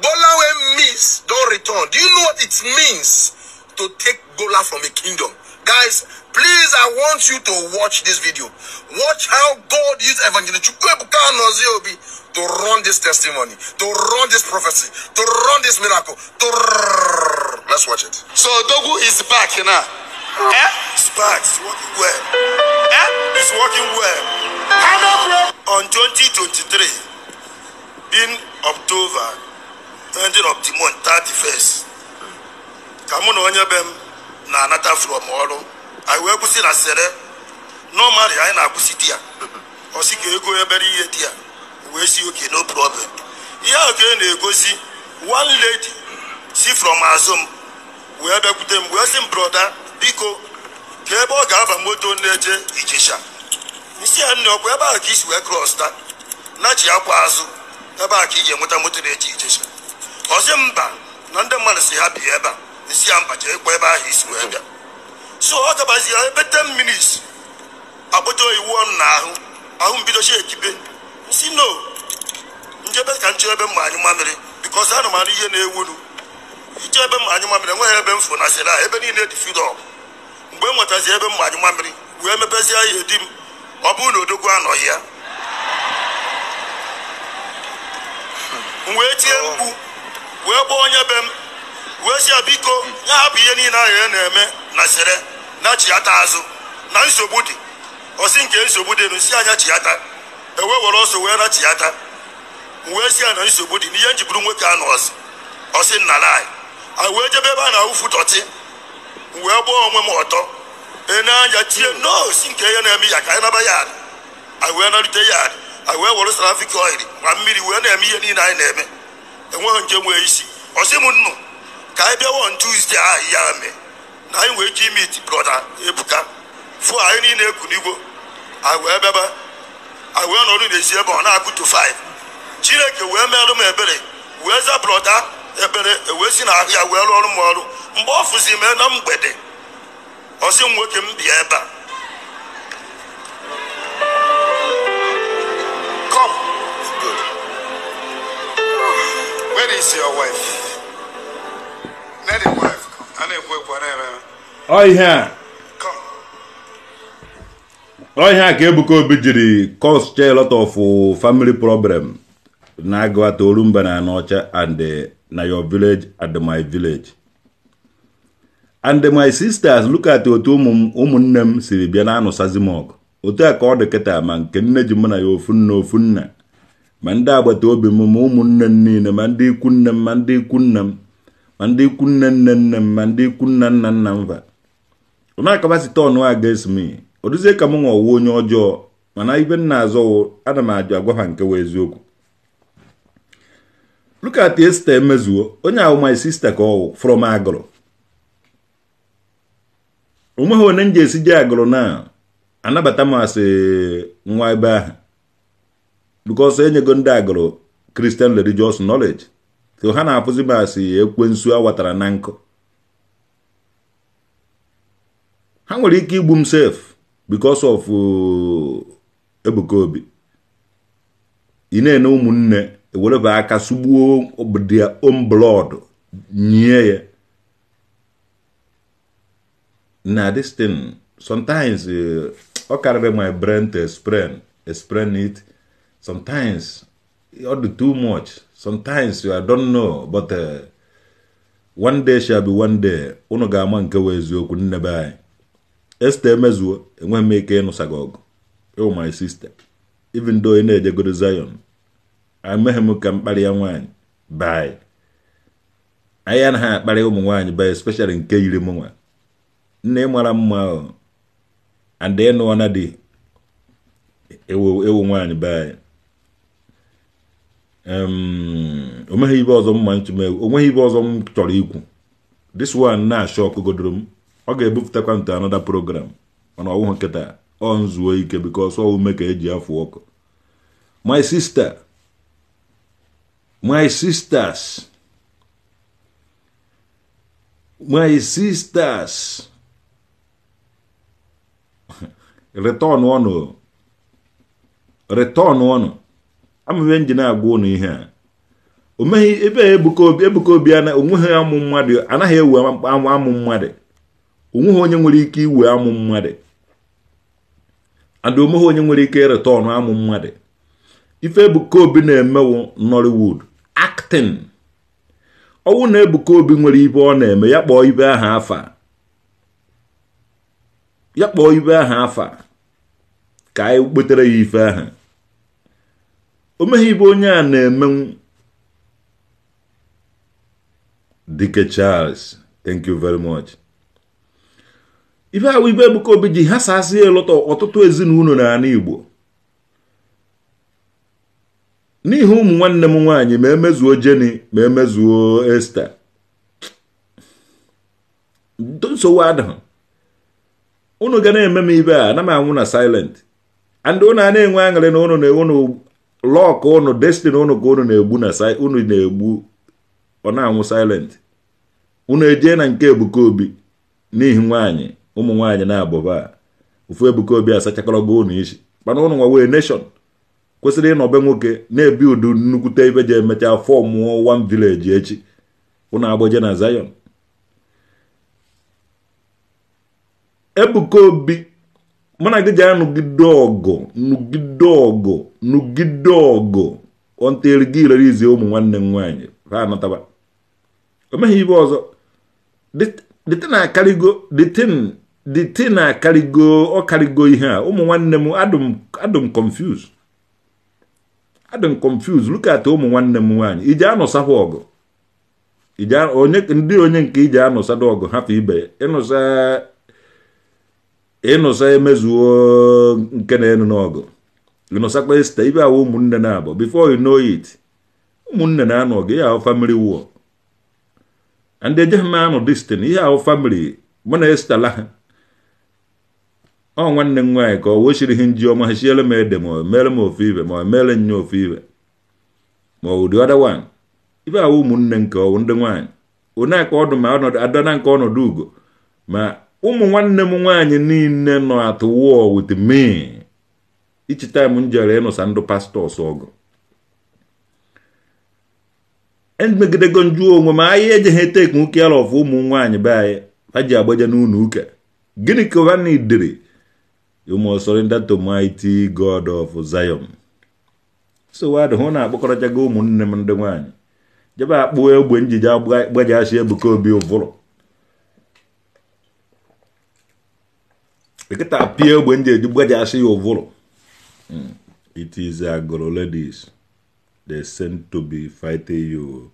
Bola when miss don't return. Do you know what it means to take Bola from a kingdom? Guys, please, I want you to watch this video. Watch how God used Evangelist Ebuka Obi to run this testimony, to run this prophecy, to run this miracle. Let's watch it. So Dogu is back now. It's back. It's working well. It's working well. On 2023, in October, ending of the month 31st, Kamu no Onyebem na anata from Oro. I will go see na Sere. Normally, I na kusi dia. Osike ego eberi ye dia. We see okay, no problem. Here again, go see one lady. See from Azum. We have a them. We have brother. Biko. Kebo gava moto neje Ijisha. You see, I know where about kiss we cross that. Nachi Apazu. About Kija moto neje Ijisha. Ozemba. Nanda man say happy ever. You see, I'm but wherever he's where. So, what about the 10 minutes? Aboto one now. I won't be the shake. You see, no. Njebe can't you ever mind your because I don't marry you. You ever mind your mammy, where ever for Nasera, ever in the field. When what has ever mind your mammy, where my best I did, Obuno do go on here. Wait, where born your bem, where's your Biko, Yabi any Nasere, Nachiatazo, Nanso Budi, or Sinke Sobudi, Siana Chiata, and we were also wear a Chiata. Where's your Nanso Budi, the Yanji Brumwakan was, or Sin Nalai. I wear the Beba now Futoti, where born one motor, and I no, Sinke and me, I can't have a yard. I wear not the yard, I wear what is traffic oil, 1 million and me and I name it, and one Jim Ishi, or Simuno. Kaibia on Tuesday, I am. I will give me brother Ebuka. For I need a Kunigo. I will ever. I will not do the Zebon. I go to 5. Chileke, where Melum Ebere. Where's a brother? Ebere, where's in Aria, well on tomorrow. Both was him and I'm wedding. Or some working the Eba. Come. Good. Where is your wife? Let him wife. Oh yeah. Ka Ebuka Obi jiri cause a lot of family problem. Na go at Orumba na Nocha and na your village and my village. And my sisters look at otu ụmụnnem siri bịa na anụ sazimog. Otu a ka ọ dịkịta ma nke nne ji mụ na ya ofu nna. Ma ndị agbata obi m ma ụmụnne niile ma ndị ikwu nne m ma ndị ikwu nna m. Mandi kunna mandi kunna nva. Una capacity on against me. Oduze ka mo wo onye ojo. Mana even na azo ana ma aju agwa nke weziokwu. Look at Esther Emezuo. Onye awu my sister ko from Agro. Ume ho na nje sije Agro na. Anabata ma se nwa ebe ahụ. Because enye go ndị Agro Christian religious knowledge. So ha na-apụzi masị ekwensu awatara na nkụ. Ha nwere ike igbu m safe because of Ebuka Obi. Ị na-ene ụmụnne eweleba aka sugbuo their own blood nye ya. Na this thing sometimes ọ karịrị my brain to explain it. Sometimes all the too much. Sometimes I don't know, but one day shall be one day. Unu ga-ama nke wee eziokwu nne be anyị. Esther emezuo enweghị m ike ịnụsa gị ọgụ. Oh my sister. Even though ị na-ejegoro Zion. Ameghị m ka mkparị ya nwaanyị. Bye. Anyị anaghị akparị ụmụ nwaanyị bye, especially nke yiri m nwa. Nne mara mma and then one dị ewu nwaanyị bye. Onweghị ibe ọzọ mma nchume, onweghị ibe ọzọ m chọrọ ikwu. This one na shock godoro m. Ọ ga-ebupụtakwa nta another program. Mana ọwụhụ nkịta ọ nzuo ike because ọ ume ka eji afọ ọkụ. My sister, my sisters, my sisters, return one. I'm even na-agwa unu ihe a. Omeghị ebe Ebuka Obi ana onweghị amụ mmadụ, anaghị ewe amụ mmadụ. Onweghị onye nwere ike iwe amụ mmadụ. And onweghị onye nwere ike return amụ mmadụ. Ife Ebuka Obi na-emewo Nollywood acting. Ọwụ na Ebuka Obi nwere ibe ọ na-eme, ya kpọọ ibe aha afa. Ya kpọọ ibe aha afa. Ka anyị kpotere ya ife aha. Omeghị ibe onye a na-eme. Dike Charles, thank you very much. Ife ahụ ibe Ebuka Obi ji hasasị elota ọtụtụ ezinụlọ n'ala Igbo. N'ihi ụmụ nwanne m nwaanyị ma emezuo Jenny ma emezuo Esther. Nsogbu adịghị. Unu ga na-eme m ibe a na m anwụ na silent. And unu a na-enwe aṅụrị na unu na-unu lock unu destiny unu ka unu na-egbu na unu na-egbu ọ na-anwụ silent. Unu eje na nke Ebuka Obi n'ihi nwaanyị ụmụ nwaanyị na-abụba. Ofu Ebuka Obi asachakọrọ go unu isi. Mana unu nwa wee nation kwesịrị ịnọbe nwoke na-ebi udu nnukwute ibe je emecha fọm one village echi. Unu agboje na Zion. Ebuka Obi mana gị ja nugide ọgụ until gị release ụmụ nwanne nwaanyị ha anataba. Omeghị ibe ọzọ. The thing ọ karigo ihe a ụmụ nwanne m adum confused. Look at ụmụ nwanne m nwaanyị. Ije anọsahụ ọgụ. Ndị onye nke ije anọsado ọgụ hafụ ibe. Ịnụsa emezuo nke na-enu n'ọgụ. Ịnụsakwa Esther ibe ahụ ụmụnne na-abụ. Before you know it, ụmụnne na-anọ ọgụ ihe ahụ family war. And ejeghị m anụ destiny ihe ahụ family mụ na Esther laha. Ọ nwanne nwaanyị ka ọ wochiri ihe nji ọma ha shiele m ede ma mere m ofu ibe ma mere nye ofu ibe ma ọ dị other one. Ibe ahụ ụmụnne nke ọwụ ndị nwaanyị. Onye aka ọdụ ma ọnọdụ adọna nke ọnọdụ ugo ma ụmụ nwanne m nwaanyị niile nọ at war with me. Each time m jere ịnụsa ndụ pastors ọgụ. Megidego njuo onwe ma anyị ejeghị take nwoke ala of ụmụ nwaanyị be anyị ha ji agbaja n'ụlọ ụka. Gịnị ka ha na-edere? You must surrender to mighty God of Zion. So why hụ na akpọkọrọchago ụmụnne m ndị nwaanyị jebe akpụ egbe njije agbajashi Ebuka Obi ụvụrụ. Eketa apịa egbe njije gbajashi ya ụvụrụ. It is Agro ladies. They sent to be fighting you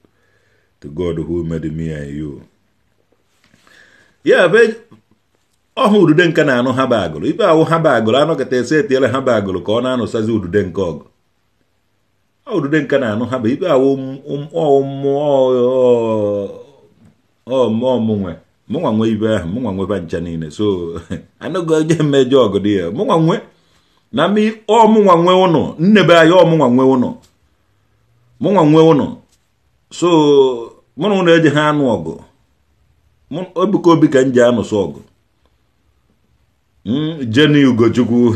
to God who made me and you. Yeah, but ọhụ udude nke na-anụ ha bagụlụ. Ibe ahụ ha bagụlụ anọkọta ese etiele ha bagụlụ ka ọ na-anụsazi udude nke ọgụ. Udude nke na-anụ ha bụ ibe ahụ mụnwa nwe ibe ahụ mụnwa nweba ncha niile. So anọgo eje mmejọ ọgụ dị ya mụnwa nwe na mi mụnwa nwe ụnọ nnebe anyị mụnwa nwe ụnọ mụnwa nwe ụnọ. So mụ na ụnọ eje ha anụ ọgụ. Ebuka Obi ka nje anụsọ ọgụ. Jenny Ugochukwu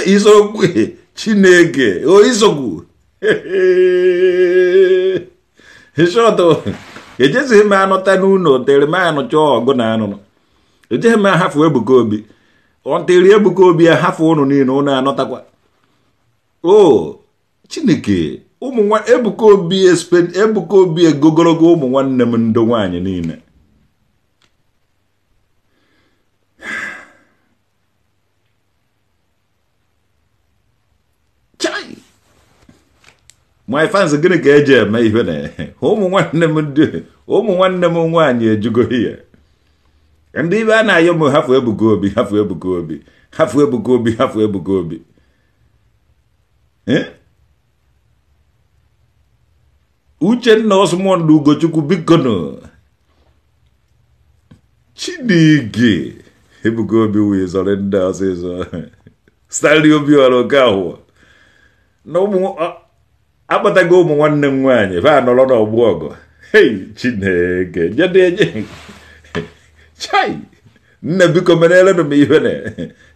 isokwu Chineke isokwu shọtụ ejezighị m anọta n'ụlọ tere m anụcha ọgụ na anụnụ. Ejeghị m ahafụ Ebuka Obi ọntịrị Ebuka Obi ahafụ ụnụ niile ụnụ anọtakwa. Chineke ụmụ nwa Ebuka Obi egogologo ụmụ nwanne m ndo nwaanyị niile. Chai my fans gịnị ka eji eme ihe na ụmụ nwanne m nwaanyị ejugo ihe. Ndị ibe a na-ayọ m hafụ Ebuka Obi, hafụ Ebuka Obi, hafụ Ebuka Obi, hafụ Ebuka Obi. Uchenna Osmond Ugochukwu bikono. Chineke Ebuka Obi wee zọrọ ndị ọsịsọ. Stanley Obi ọrụ ka ahụ. Na akpatago ụmụ nwanne m nwaanyị fa nọrọ n'ọgbụ ọgụ. Hey Chineke jedeje. Chai nne biko merele m ihe na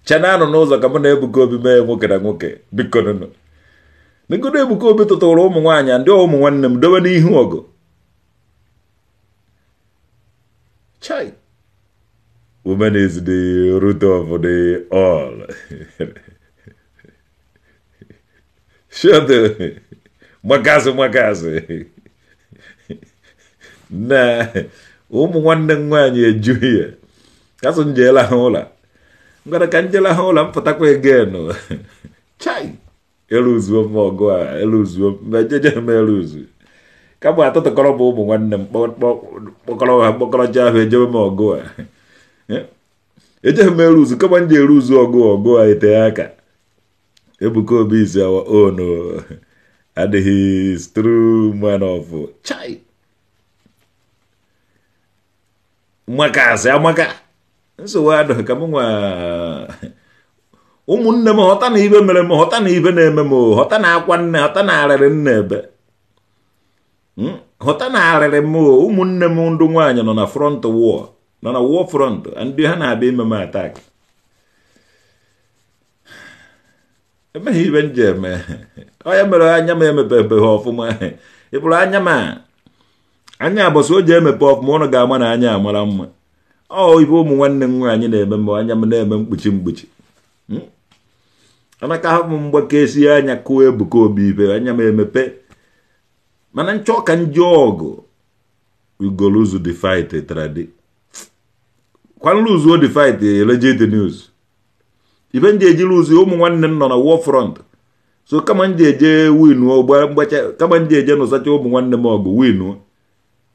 chana anụ n'ụzọ ka mụ na Ebuka Obi mee nwoke na nwoke biko nụ. N'godo Ebuka Obi tụtụrụ ụmụ nwaanyị ndị ụmụ nwanne m dobe n'ihu ọgụ. Chai woman is the root of the all. Shut Makazi. Na ụmụ nwanne nwaanyị ejughị ya. Kasụ njela ha ụla. Ngara ka njela ha ụla mpụtakwa again. Chai eluzuo m ọgụ a eluzuo m ejeje m eluzu. Ka bụ atụtụkọrọ bụ ụmụ nwanne m kpọkọrọcha ahụ ejebe m ọgụ a. Ejeghị m eluzu kama nje eruzu ọgụ a ete aka. Ebuka Obi is our own. And he is true man of Chai. Makazi amaka. So wado ka mwa ụmụnne m họta na ibe mere m họta na ibe na-eme m họta na akwa nne họta na arịrị nne ebe. Họta na arịrị m ụmụnne m ndụ nwaanyị nọ na front war. Nọ na war front ndị ha na-abịa ime m attack. Emeghị ibe nje eme. Onye mere anya m emepepe ha ọfụma. Ịbụrụ anya m anya abọsị o ji emepe ọfụma ụnụ ga-ama na anya amara mma. Ibe ụmụ nwanne m nwaanyị na-eme m anya m na-eme mkpuchi. Anaka ha m mgbake esi anya kụọ Ebuka Obi ibe anya m emepe. Mana nchọ ka nje ọgụ. We go lose the fight tradi. Kwan lose the fight legit news. Ibe nje eji lose ụmụ nwanne m nọ na war front. So kama nje eje win ogba mgbacha kama nje eje n'ụsacha ụmụ nwanne m ọgụ win.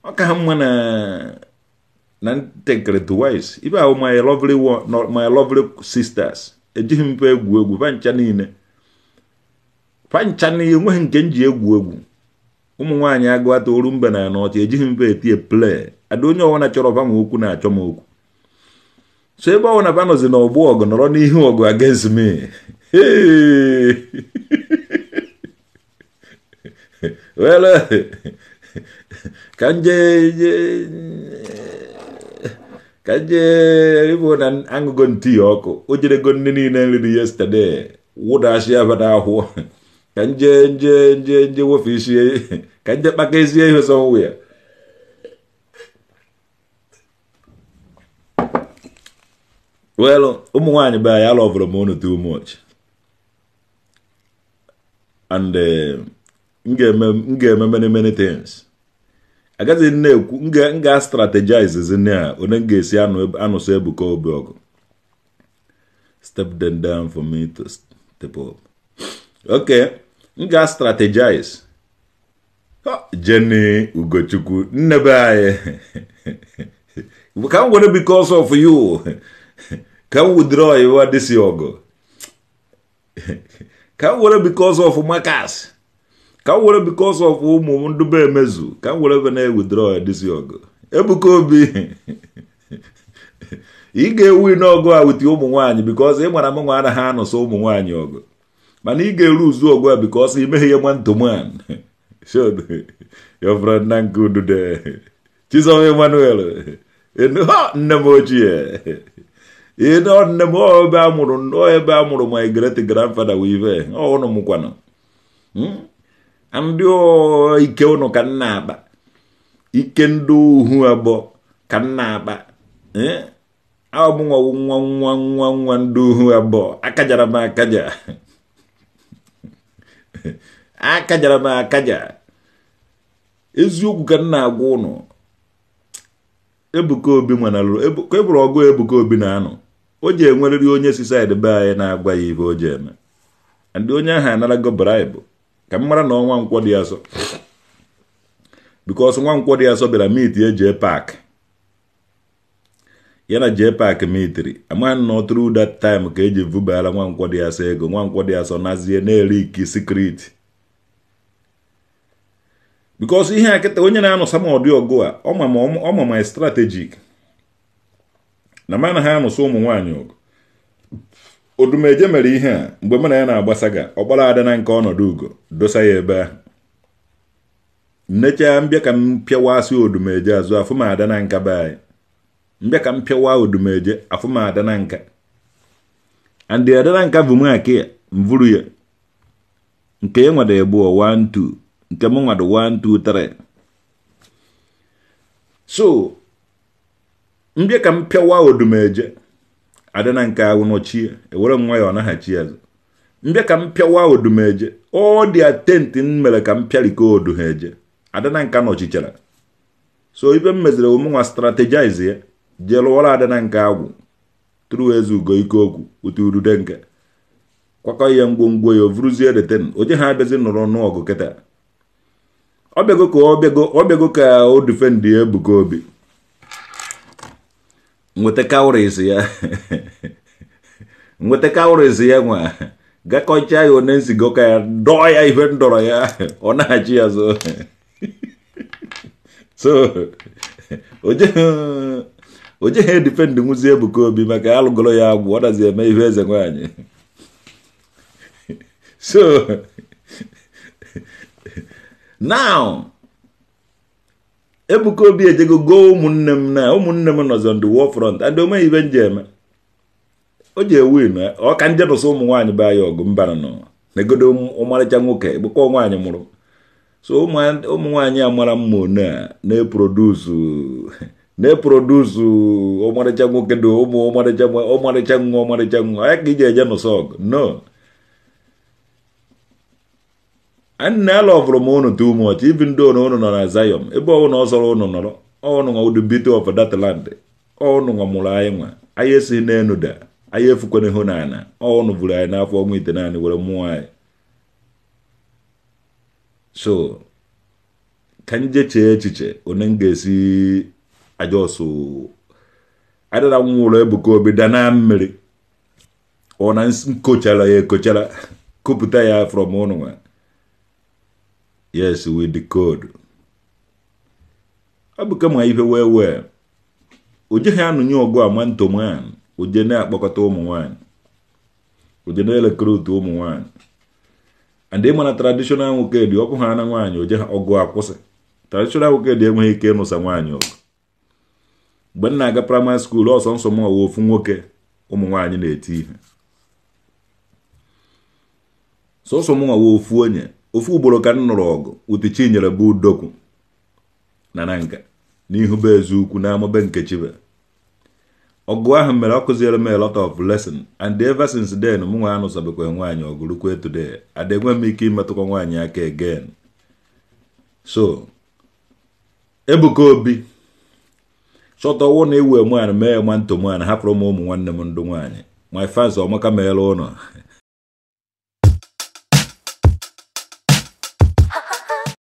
Ọ ka ha mma na ntekere twice. Ibe ahụ my lovely sisters. Ejighị m egwu pancha niile. Pancha niile enweghị nke nji egwu. Ụmụ nwaanyị agụata oru mbe na n'ọchị ejighị m eti play. Ada onye ọwụna chọrọ ba m okwu na-achọ m okwu. So ebe ọwụna ba nọzi na ọgbụ ọgụ nọrọ n'ihu ọgụ against me. Well, kanje ibo na angugo nti ọkụ o jere go nne niile nri yesterday wudashi abada ahụ kanje wofishi kanje pakezie ihe somewhere. Well, ụmụ nwaanyị be ya love them too much. And ngeme many things. Agazi na-ekwu nga strategize na one ngesi anu so Ebuka Obi ọgụ. Step them down for me to step up. Okay, nga strategize. Jenny Ugochukwu nnebe anyị. Can we because of you? Can withdraw you at this yogo? Can we because of Makas? Can we because of Umundube Mezu? Can we ever withdraw at this yogo? Ebuka Obi. He get we no go out with you Mwanyi because he want among other hand or so Mwanyi yogo. Man, he get lose go because he may hear man to man. Sure, your friend Nanku do there. Chisom Emmanuel. Nemoji. You don't know about my great grandfather weave. Oh, no Muquano. And you Ikeono Kanaba. He can do whoever Kanaba. One do whoever Akajarama Kaja. akajara m akaja eziokwu ka nna agwa ụnụ Ebuka Obi manalụ eburu ọgụ Ebuka Obi na anụ o ji enwerịrị onye si side be anyị na-agwa ya ife o ji eme ndị onye ahụ anarago bribe ka m mara na ọnwa nkwọ dị asọ because nwa nkwọ dị asọ bịara meet eje park ya na jee park meetri amaghị na through that time ka eji vubara nwa nkwọ dị asọ ego nwa nkwọ dị asọ nazie na-eri iki secret because ihe akịta onye na-anọ sama ọdị ọgụ a ọma my strategic na mana ha anụsọ ụmụ nwaanyị ọgụ Odumeje mere ihe a mgbe mana ya na-agbasa ga ọgbara ada na nke ọnọdụ ugo dosa ya ebe ahụ nnecha mbịa ka m pịawasị Odumeje azụ afụ ma ada na nka be anyị mbịa ka m pịawa Odumeje afụ ma ada na nka and ada na nka bụ m aka ya mvuru ya nke ya nwada egbu 1 2 nke m nwada 1 2 3 so mbịa ka m pịawa Odumeje ada na nke ahụ nọchie ewere nwa ya ọ naghachi azụ mbịa ka m pịawa Odumeje ọ dị atenti m mere ka m pịariko Odumeje ada na nka nọchichara so ibe m meziri omenwa strategize ya jelụọla ada na nke agwụ tụrụ ezugo ike okwu otu urude nke kwakọ ihe ngwongwo ya ovuruzie deten oje ha abịazi nọrọ n'ọgụ kịta ọ bịago ka o defendi Ebuka Obi nweta kawụrịsị ya nwa gakọcha ya one nsigo ka ya dọọ ya ife ndọrọ ya ọ na-achị ya so oje ha edifendị nwụzi Ebuka Obi maka alụgoro ya agwụ ọ dazi eme ihe eze nwaanyị so now Ebuka Obi ejego go ụmụnne m nọzi on the war front and ome ibe nje eme o ji win ọ ka nje nụsọ ụmụ nwaanyị be anyị ọgụ mbara nọ negodo ọmarịcha nwoke egbukọ nwaanyị mụrụ so ụmụ nwaanyị amara mma na-eproduce ọmarịcha nwoke dị ụmụ ọmarịcha nwa ya ka iji eje nụsọ ọgụ no and I love Romono too much, even though no na Zion. Ebo no soro no no. Oh no would be of that land. Oh no mulaima. I see nenuda. I have kone honana. Oh no vula na for me tenani were moai. So can je chiche onengesi ajoso. I don't know Ebuka Obi dana mmiri. Ona coachala kuputa ya from ono. Yes, with the code. I become my even where. Oje ha anu nyogo amanto man. Oje na akpokọta ụmụ nwaanyị. Oje na recruit ụmụ nwaanyị. And they mana traditional nwoke dị ọkụ ha na nwaanyị oje ha ọgụ akwụsị. Traditional nwoke dị enweghị ike ịnụsa nwaanyị ọgụ. Mgbe na aga primary school ọsọ nsọ m ofu nwoke ụmụ nwaanyị na-eti ihe. So m ofu onye. Ofu ugboro ka nnụrụ ọgụ utichi nyere bụ udokwu na nka n'ihu be eziukwu na amabe nkechibe ọgụ ahụ mere ọkụziere m a lot of lesson and ever since then m nwa anụsabekwa nwaanyị ọgụ rukwe today adịnwe m ike imetụkwa nwaanyị aka again. So Ebuka Obi chọtawo na iwe nwaanyị mee nwanto nwaanyị hapụrụ m ụmụ nwanne m ndụ nwaanyị my fans ọmaka meela ụnọ